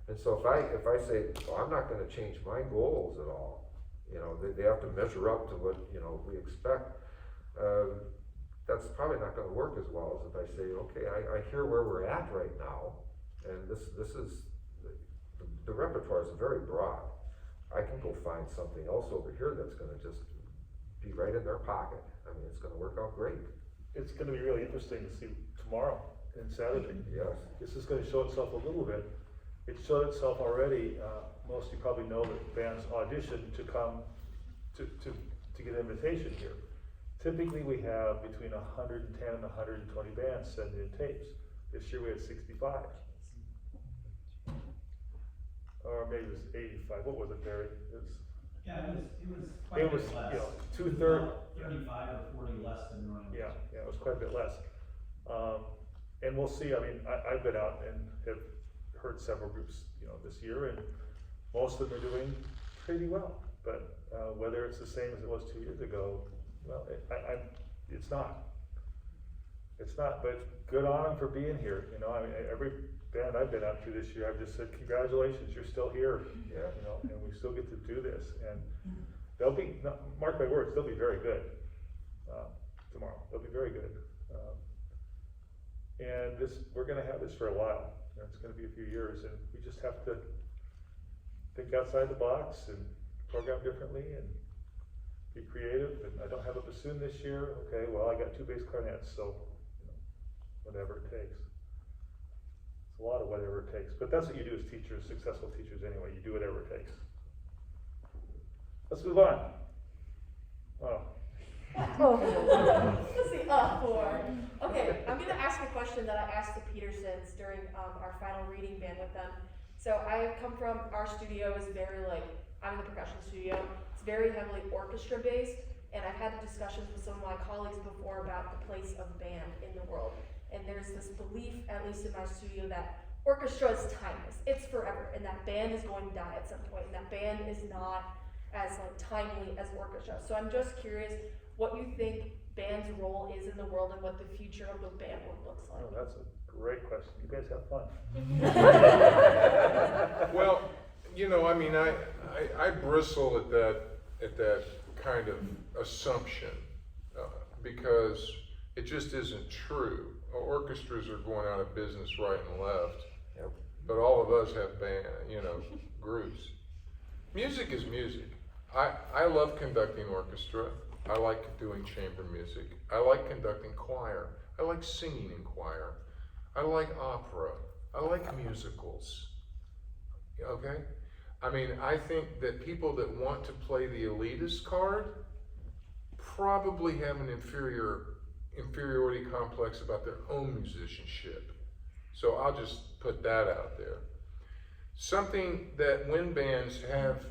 And so if I say, well, I'm not going to change my goals at all, you know, they have to measure up to what, you know, we expect. That's probably not going to work as well as if I say, okay, I hear where we're at right now, and this is the repertoire is very broad. I can go find something else over here that's going to just be right in their pocket. I mean, it's going to work out great. It's gonna be really interesting to see tomorrow and Saturday. Yes. This is gonna show itself a little bit. It showed itself already. Most of you probably know that bands audition to come to get an invitation here. Typically, we have between 110 and 120 bands send in tapes. This year we had 65. Or maybe it was 85. What was it, Barry? Yeah, it was quite a It was, bit less. you know, 2/3. 35 or 40 less than normal. Yeah, it was quite a bit less. And we'll see. I mean, I've been out and have heard several groups, you know, this year, and most of them are doing pretty well. But whether it's the same as it was 2 years ago, well, it's not. It's not. But good on them for being here. You know, I mean, every band I've been out to this year, I've just said, congratulations, you're still here. Yeah. You know, and we still get to do this, and they'll be, mark my words, they'll be very good tomorrow. They'll be very good. And we're going to have this for a while. You know, it's going to be a few years, and we just have to think outside the box and program differently and be creative. And I don't have a bassoon this year. Okay, well, I got 2 bass clarinets, so you know, whatever it takes. It's a lot of whatever it takes. But that's what you do as teachers, successful teachers anyway. You do whatever it takes. Let's move on. Oh. Let's see, for. Okay, I'm gonna ask a question that I asked the Petersons during our final reading band with them. So I come from, our studio is very I'm in the percussion studio. It's very heavily orchestra based, and I've had discussions with some of my colleagues before about the place of band in the world. And there's this belief, at least in my studio, that orchestra is timeless. It's forever, and that band is going to die at some point, and that band is not as timely as orchestra. So I'm just curious what you think band's role is in the world and what the future of the band world looks like. Oh, that's a great question. You guys have fun. Well, you know, I mean, I bristle at that kind of assumption because it just isn't true. Orchestras are going out of business right and left, Yep. but all of us have groups. Music is music. I love conducting orchestra. I like doing chamber music. I like conducting choir. I like singing in choir. I like opera. I like musicals. Okay? I mean, I think that people that want to play the elitist card probably have an inferiority complex about their own musicianship. So I'll just put that out there. Something that wind bands have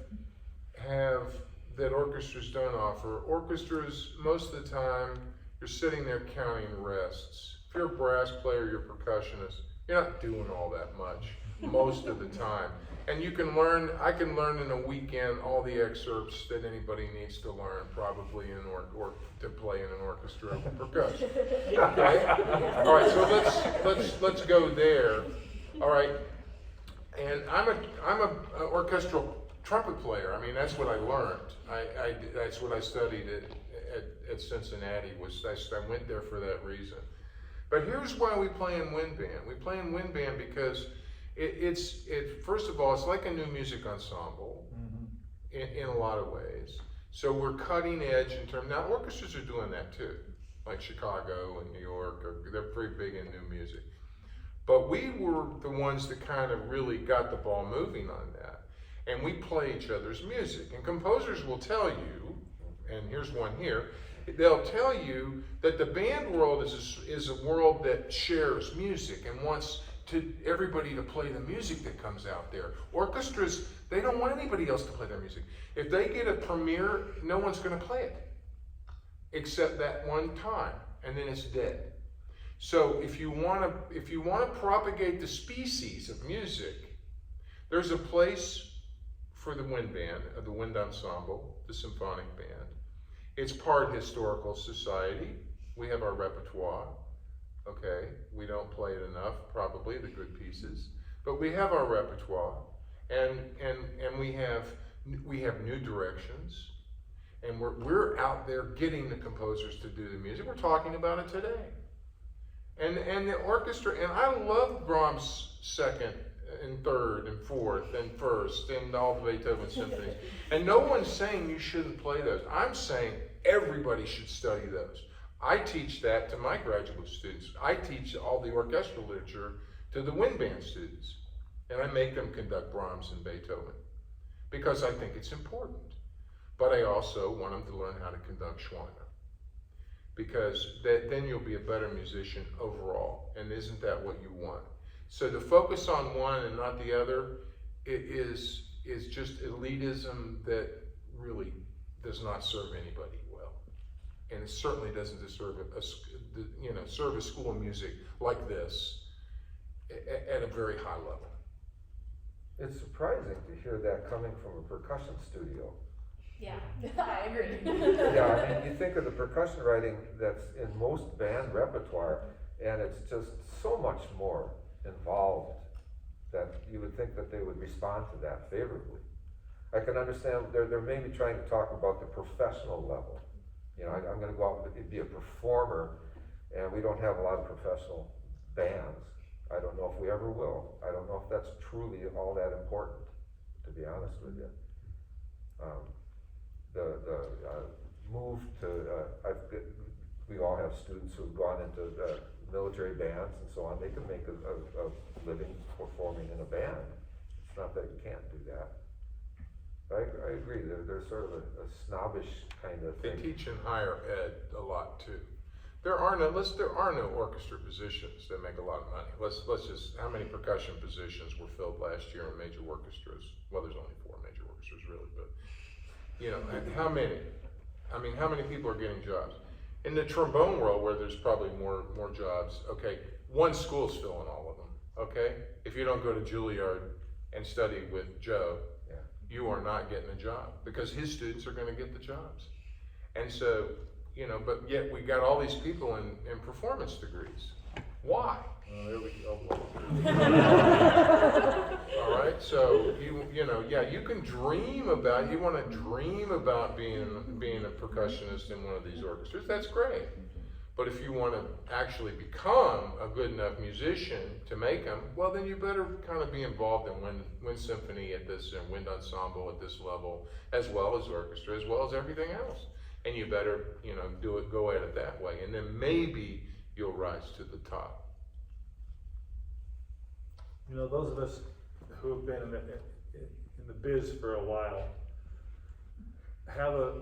that orchestras don't offer. Orchestras, most of the time, you're sitting there counting rests. If you're a brass player, you're a percussionist, you're not doing all that much most of the time. And you can learn, I can learn in a weekend all the excerpts that anybody needs to learn, probably or to play in an orchestra of percussion. Okay? All right, so let's go there. All right, and I'm a orchestral trumpet player. I mean, that's what I learned. That's what I studied at Cincinnati. I went there for that reason. But here's why we play in wind band. We play in wind band because it's first of all, it's like a new music ensemble in a lot of ways. So we're cutting edge in terms. Now orchestras are doing that too, like Chicago and New York. They're very big in new music. But we were the ones that kind of really got the ball moving on that. And we play each other's music. And composers will tell you, and here's one here, they'll tell you that the band world is a world that shares music and wants everybody to play the music that comes out there. Orchestras, they don't want anybody else to play their music. If they get a premiere, no one's going to play it except that one time, and then it's dead. So if you want to propagate the species of music, there's a place for the wind band, the wind ensemble, the symphonic band. It's part historical society. We have our repertoire. Okay, we don't play it enough, probably the good pieces, but we have our repertoire, and we have new directions, and we're out there getting the composers to do the music. We're talking about it today, and the orchestra. And I love Brahms' second and third and fourth and first and all the Beethoven symphonies. And no one's saying you shouldn't play those. I'm saying everybody should study those. I teach that to my graduate students. I teach all the orchestral literature to the wind band students. And I make them conduct Brahms and Beethoven because I think it's important. But I also want them to learn how to conduct Schweiner, because then you'll be a better musician overall. And isn't that what you want? So to focus on one and not the other is just elitism that really does not serve anybody well. And it certainly doesn't serve a school of music like this at a very high level. It's surprising to hear that coming from a percussion studio. Yeah, I agree. Yeah, I mean, you think of the percussion writing that's in most band repertoire, and it's just so much more involved that you would think that they would respond to that favorably. I can understand they're maybe trying to talk about the professional level. You know, I'm going to go out and be a performer, and we don't have a lot of professional bands. I don't know if we ever will. I don't know if that's truly all that important, to be honest with you. The move to, we all have students who've gone into military bands and so on. They can make a living performing in a band. It's not that you can't do that. I agree. They're sort of a snobbish kind of They thing. teach in higher ed a lot too. There are no orchestra positions that make a lot of money. Let's just, how many percussion positions were filled last year in major orchestras? Well, there's only 4 major orchestras really, but you know, how many? I mean, how many people are getting jobs? In the trombone world, where there's probably more jobs, okay, one school's filling all of them, okay? If you don't go to Juilliard and study with Joe, you are not getting a job because his students are going to get the jobs. And so, you know, but yet we got all these people in performance degrees. Why? There we go. All right, so you know, yeah, you can dream about, you want to dream about being a percussionist in one of these orchestras. That's great. But if you want to actually become a good enough musician to make them, well, then you better kind of be involved in wind symphony at this and wind ensemble at this level, as well as orchestra, as well as everything else. And you better, you know, go at it that way, and then maybe you'll rise to the top. You know, those of us who have been in in the biz for a while, have a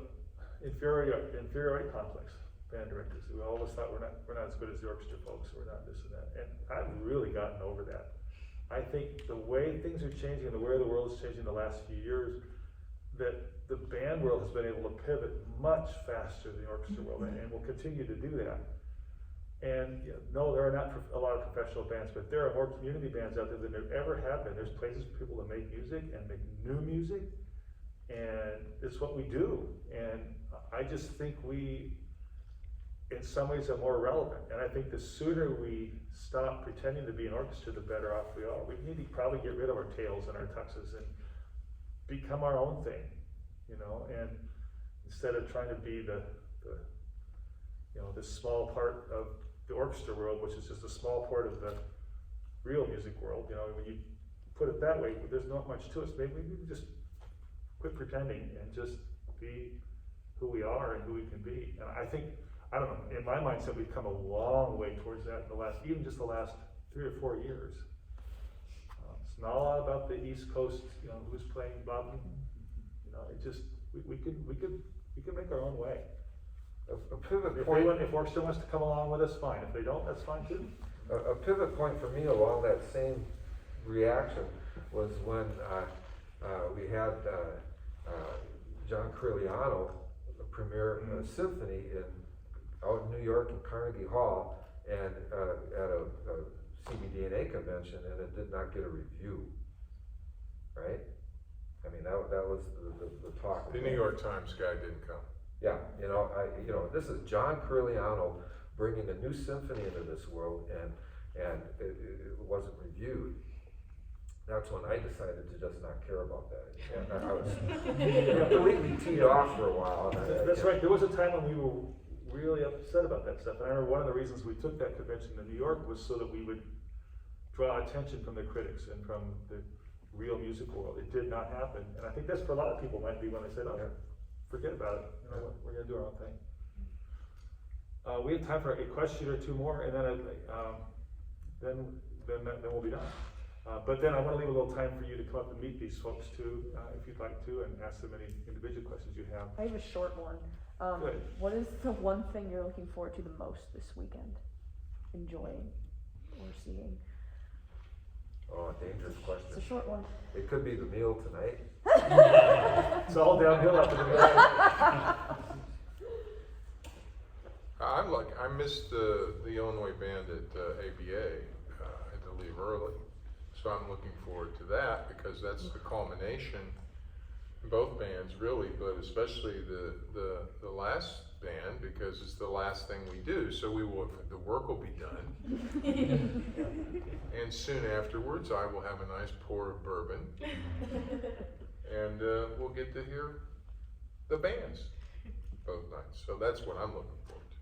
inferiority complex, band directors. We always thought we're not as good as the orchestra folks, we're not this and that. And I've really gotten over that. I think the way things are changing and the way the world is changing in the last few years, that the band world has been able to pivot much faster than the orchestra world, and will continue to do that. And no, there are not a lot of professional bands, but there are more community bands out there than there ever have been. There's places for people to make music and make new music, and it's what we do. And I just think we, in some ways, are more relevant. And I think the sooner we stop pretending to be an orchestra, the better off we are. We need to probably get rid of our tails and our tuxes and become our own thing, and instead of trying to be the this small part of the orchestra world, which is just a small part of the real music world. When you put it that way, there's not much to us. Maybe we can just quit pretending and just be who we are and who we can be. And I think, I don't know, in my mindset, we've come a long way towards that in the last 3 or 4 years. It's not a lot about the East Coast, who's playing Bob. It just, we could make our own way. A pivot point. If orchestra wants to come along with us, fine. If they don't, that's fine too. A pivot point for me along that same reaction was when we had John Curigliano premiere symphony out in New York in Carnegie Hall, and at a CBDNA convention, and it did not get a review. Right? I mean, that was the talk. The New York Times guy didn't come. Yeah, this is John Curigliano bringing a new symphony into this world, and it wasn't reviewed. That's when I decided to just not care about that. And I was completely teed off for a while. That's right. There was a time when we were really upset about that stuff. And I remember one of the reasons we took that convention to New York was so that we would draw attention from the critics and from the real music world. It did not happen. And I think that's for a lot of people might be when they said, oh, forget about it. We're going to do our own thing. We have time for a question or two more, and then we'll be done. But then I want to leave a little time for you to come up and meet these folks too, if you'd like to, and ask them any individual questions you have. I have a short one. Good. What is the one thing you're looking forward to the most this weekend? Enjoying or seeing? Oh, dangerous question. It's a short one. It could be the meal tonight. It's all downhill after the meal. I missed the Illinois band at ABA. I had to leave early. So I'm looking forward to that, because that's the culmination, both bands really, but especially the last band, because it's the last thing we do. So the work will be done. And soon afterwards, I will have a nice pour of bourbon. And we'll get to hear the bands both nights. So that's what I'm looking forward to.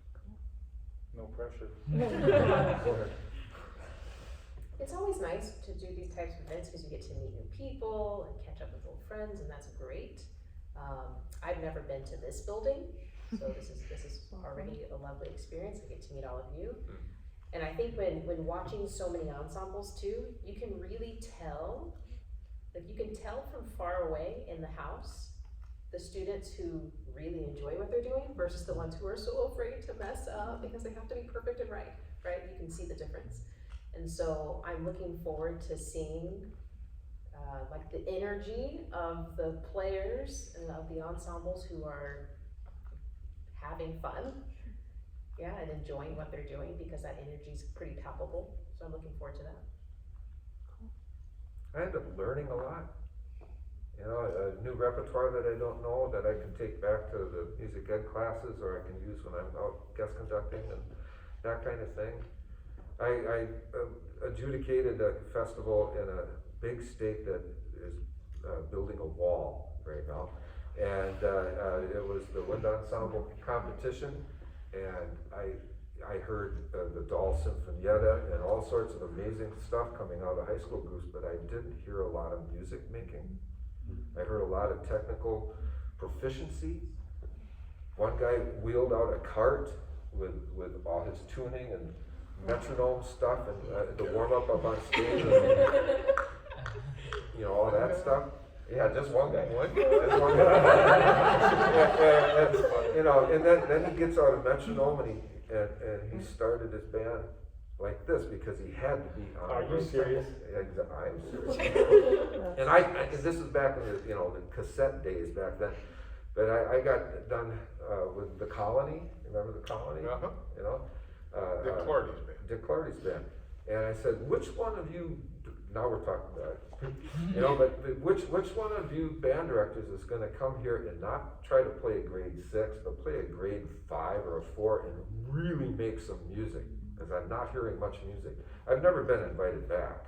No pressure. It's always nice to do these types of events because you get to meet new people and catch up with old friends, and that's great. I've never been to this building, so this is already a lovely experience. I get to meet all of you. And I think when watching so many ensembles too, you can really tell, you can tell from far away in the house, the students who really enjoy what they're doing versus the ones who are so afraid to mess up because they have to be perfect and right? You can see the difference. And so I'm looking forward to seeing the energy of the players and of the ensembles who are having fun, and enjoying what they're doing, because that energy is pretty palpable. So I'm looking forward to that. I end up learning a lot. A new repertoire that I don't know that I can take back to the music ed classes, or I can use when I'm out guest conducting and that kind of thing. I adjudicated a festival in a big state that is building a wall right now, and it was the wind ensemble competition, and I heard the Dahl Sinfonietta and all sorts of amazing stuff coming out of high school groups, but I didn't hear a lot of music making. I heard a lot of technical proficiency. One guy wheeled out a cart with all his tuning and metronome stuff, and the warm up on stage, and, all that stuff. Yeah, just one guy. One? Just one guy. And, you know, and then he gets out a metronome and he started his band like this because he had to be on. Are you serious? I'm serious. And this is back in the, you know, the cassette days back then. But I got done with The Colony. Remember The Colony? Uh-huh. You know? Dick Clardy's band. Dick Clardy's band. And I said, which one of you, now we're talking about it, you know, but which one of you band directors is gonna come here and not try to play a grade 6, but play a grade 5 or a 4 and really make some music? Because I'm not hearing much music. I've never been invited back.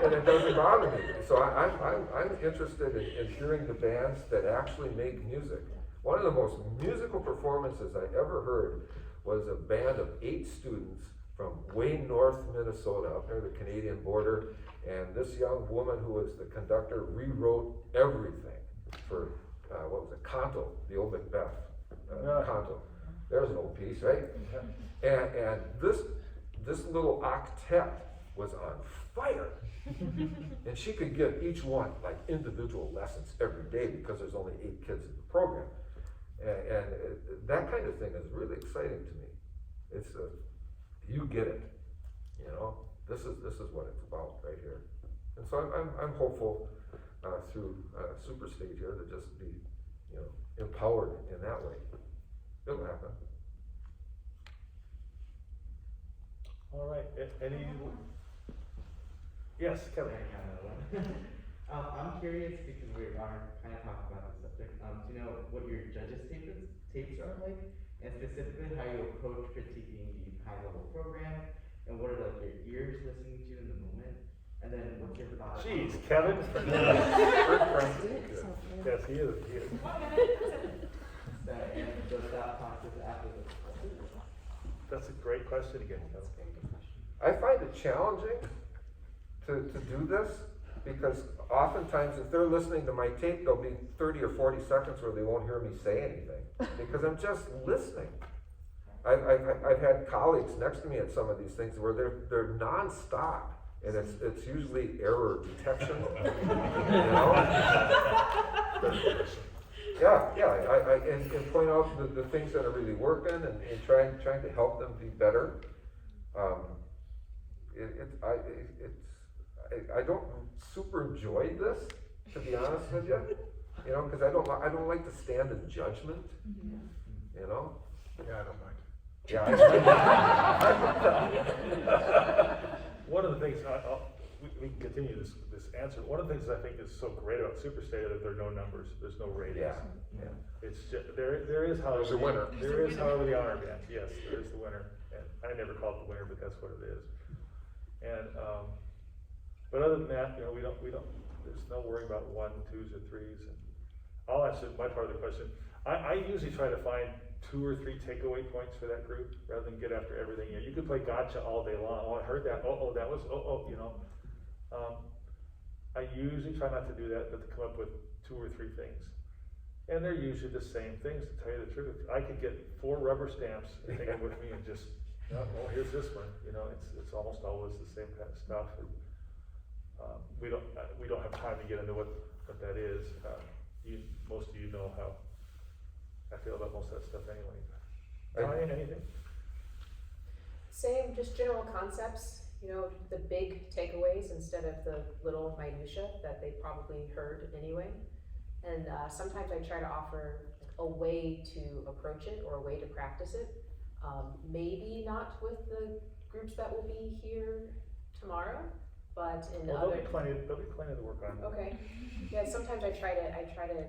and it doesn't bother me. So I'm interested in hearing the bands that actually make music. One of the most musical performances I ever heard was a band of 8 students from way north Minnesota, up near the Canadian border, and this young woman who was the conductor rewrote everything for, what was it, Canto, the old Macbeth, Canto. There's an old piece, right? And this little octet was on fire. And she could give each one like individual lessons every day because there's only 8 kids in the program. And that kind of thing is really exciting to me. It's you get it, you know. This is what it's about right here. And so I'm hopeful through Superstate here to just be, you know, empowered in that way. It'll happen. All right, any, yes, Kevin. I'm curious because we are kind of talking about this subject. Do you know what your judges' tapes are like, and specifically how you approach critiquing the high-level program, and what are like your ears listening to in the moment, and then what's your thoughts? Jeez, Kevin. Yes, he is. And the thought process after the. That's a great question again, Kevin. I find it challenging to do this because oftentimes if they're listening to my tape, there'll be 30 or 40 seconds where they won't hear me say anything because I'm just listening. I've had colleagues next to me at some of these things where they're nonstop, and it's usually error detection. You know? And point out the things that are really working and trying to help them be better. I don't super enjoy this, to be honest with you. You know, because I don't like to stand in judgment. You know. Yeah, I don't mind. Yeah. One of the things, we can continue this answer. One of the things I think is so great about Superstate is that there are no numbers, there's no ratings. Yeah. It's just, there is however. There's a winner. There is however the honor band, yes, there is the winner. And I never call it the winner, but that's what it is. And, but other than that, you know, we don't, there's no worry about 1, 2s or 3s. And I'll answer my part of the question. I usually try to find 2 or 3 takeaway points for that group rather than get after everything. You know, you could play gotcha all day long. Oh, I heard that. Oh, that was, you know. I usually try not to do that, but to come up with 2 or 3 things. And they're usually the same things, to tell you the truth. I could get 4 rubber stamps and take them with me and just, oh, here's this one. You know, it's almost always the same kind of stuff. And, we don't have time to get into what that is. Most of you know how I feel about most of that stuff anyway. Ryan, anything? Same, just general concepts, you know, the big takeaways instead of the little minutia that they probably heard anyway. And sometimes I try to offer a way to approach it or a way to practice it. Maybe not with the groups that will be here tomorrow, but in Well, other. there'll be plenty to work on. Okay. Yeah, sometimes I try to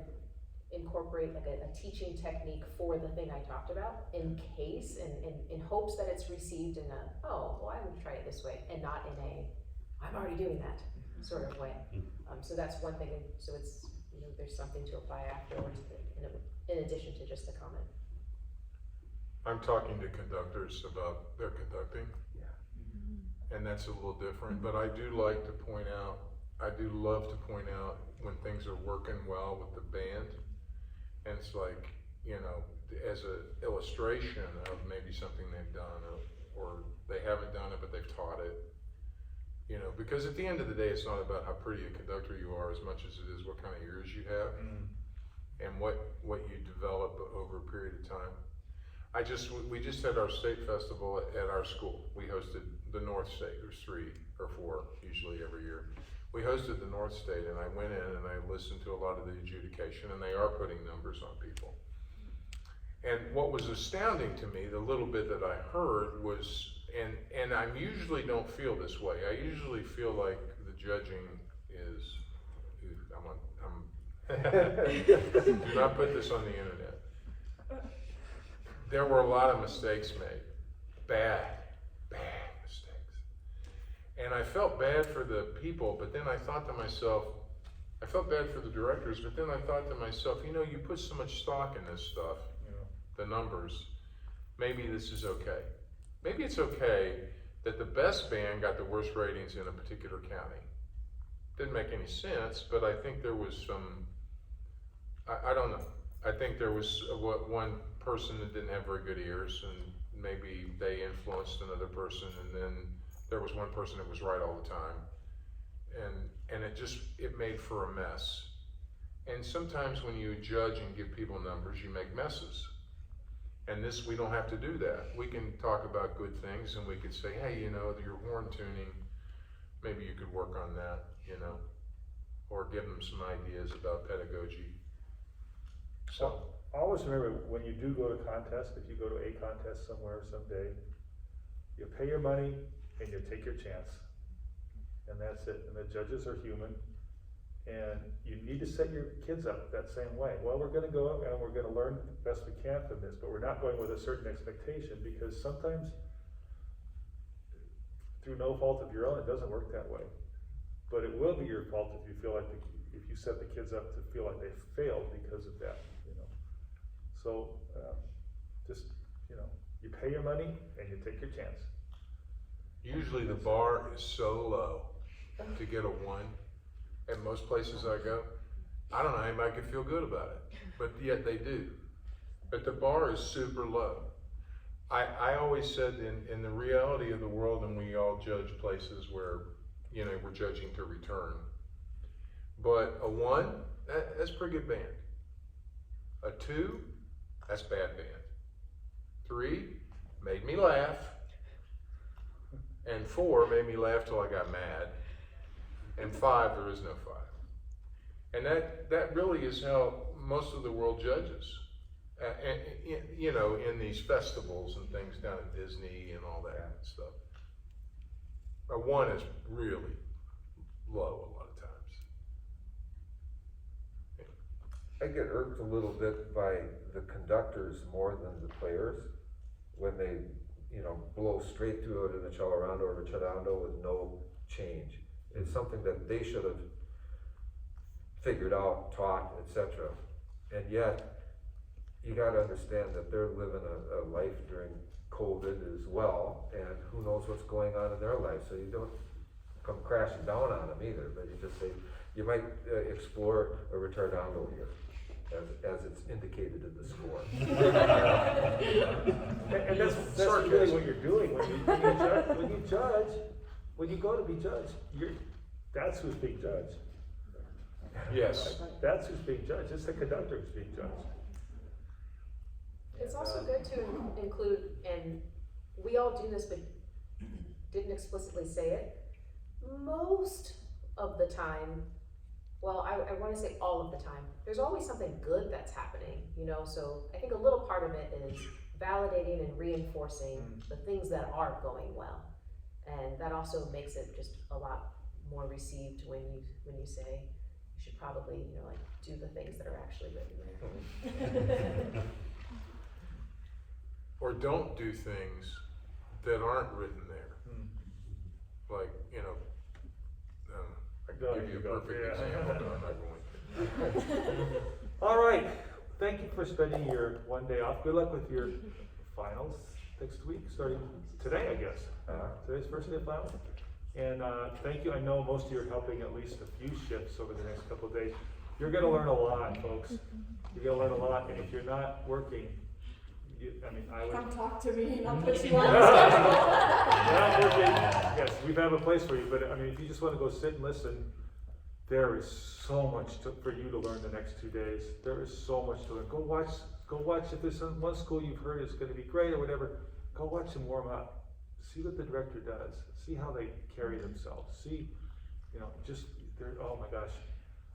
incorporate like a teaching technique for the thing I talked about in case, in hopes that it's received in a, oh, well, I would try it this way, and not in a, I'm already doing that sort of way. So that's one thing, so it's, you know, there's something to apply afterwards in addition to just the comment. I'm talking to conductors about their conducting. And that's a little different, but I do love to point out when things are working well with the band. And it's like, you know, as an illustration of maybe something they've done or they haven't done it, but they've taught it. You know, because at the end of the day, it's not about how pretty a conductor you are as much as it is what kind of ears you have and what you develop over a period of time. We just had our state festival at our school. We hosted the North State. There's 3 or 4 usually every year. We hosted the North State, and I went in and I listened to a lot of the adjudication, and they are putting numbers on people. And what was astounding to me, the little bit that I heard was, and I usually don't feel this way. I usually feel like the judging is, do not put this on the internet. There were a lot of mistakes made, bad mistakes. And I felt bad for the people, but then I thought to myself, I felt bad for the directors, but then I thought to myself, you know, you put so much stock in this stuff, the numbers, maybe this is okay. Maybe it's okay that the best band got the worst ratings in a particular county. Didn't make any sense, but I think there was some, I don't know. I think there was one person that didn't have very good ears, and maybe they influenced another person, and then there was one person that was right all the time. And it made for a mess. And sometimes when you judge and give people numbers, you make messes. And we don't have to do that. We can talk about good things, and we could say, hey, you know, your horn tuning, maybe you could work on that, you know, or give them some ideas about pedagogy. So always remember, when you do go to contest, if you go to a contest somewhere someday, you pay your money and you take your chance. And that's it. And the judges are human. And you need to set your kids up that same way. Well, we're going to go up and we're going to learn the best we can from this, but we're not going with a certain expectation, because sometimes, through no fault of your own, it doesn't work that way. But it will be your fault if you feel like if you set the kids up to feel like they failed because of that, you know. So just, you know, you pay your money and you take your chance. usually the bar is so low to get a 1. At most places I go, I don't know how anybody could feel good about it, but yet they do. But the bar is super low. I always said in the reality of the world, and we all judge places where, you know, we're judging to return. But a 1, that's a pretty good band. A 2, that's bad band. 3, made me laugh. And 4, made me laugh till I got mad. And 5, there is no 5. And that really is how most of the world judges. You know, in these festivals and things down at Disney and all that stuff. A 1 is really low a lot of times. I get irked a little bit by the conductors more than the players when they, you know, blow straight through it in the Cialarando or Ridando with no change. It's something that they should have figured out, taught, etc. And yet, you got to understand that they're living a life during COVID as well, and who knows what's going on in their life. So you don't come crashing down on them either, but you just say, you might explore a Retardando here, as it's indicated in the score. And that's really what you're doing when you judge. When you go to be judged, that's who's being judged. Yes. That's who's being judged. It's the conductor who's being judged. It's also good to include, and we all do this, but didn't explicitly say it, most of the time, well, I want to say all of the time, there's always something good that's happening, you know, so I think a little part of it is validating and reinforcing the things that are going well. And that also makes it just a lot more received when you say, you should probably, you know, like, do the things that are actually written there. Or don't do things that aren't written there. Like, you know, I can give you a perfect example, but I'm not going to. All right, thank you for spending your one day off. Good luck with your finals next week, starting today, I guess. Today's first day of finals. And thank you. I know most of you are helping at least a few shifts over the next couple of days. You're going to learn a lot, folks. You're going to learn a lot, and if you're not working, I mean, I would. Come talk to me and I'll put you on the schedule. Yeah, okay. Yes, we have a place for you, but I mean, if you just wanna go sit and listen, there is so much for you to learn the next 2 days. There is so much to learn. Go watch, if there's some, one school you've heard is gonna be great or whatever, go watch them warm up. See what the director does, see how they carry themselves, see, you know, just, oh my gosh.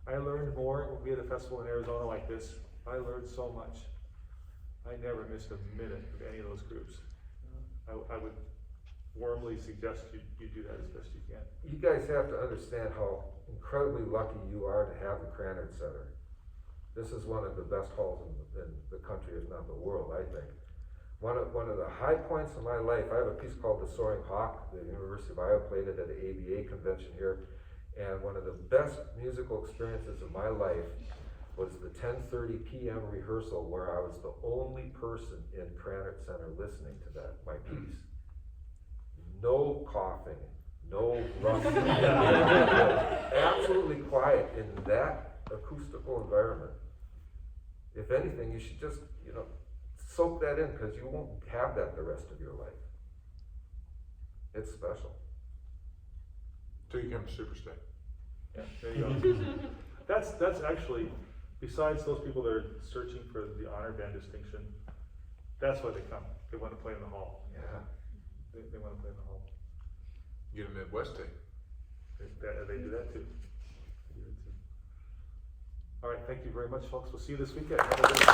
I learned more when we had a festival in Arizona like this. I learned so much. I never missed a minute of any of those groups. I would warmly suggest you do that as best you can. You guys have to understand how incredibly lucky you are to have the Krannert Center. This is one of the best halls in the country, if not the world, I think. One of the high points of my life, I have a piece called The Soaring Hawk. The University of Iowa played it at the ABA convention here. And one of the best musical experiences of my life was the 10:30 p.m. rehearsal where I was the only person in Krannert Center listening to my piece. No coughing, no rushing. Absolutely quiet in that acoustical environment. If anything, you should just, soak that in, because you won't have that the rest of your life. It's special. Till you come to Superstate. Yeah, there you go. That's actually, besides those people that are searching for the honor band distinction, that's why they come. They want to play in the hall. Yeah. They want to play in the hall. Get a Midwest day. They do that too. They do that too. All right, thank you very much, folks. We'll see you this weekend. Have a good day.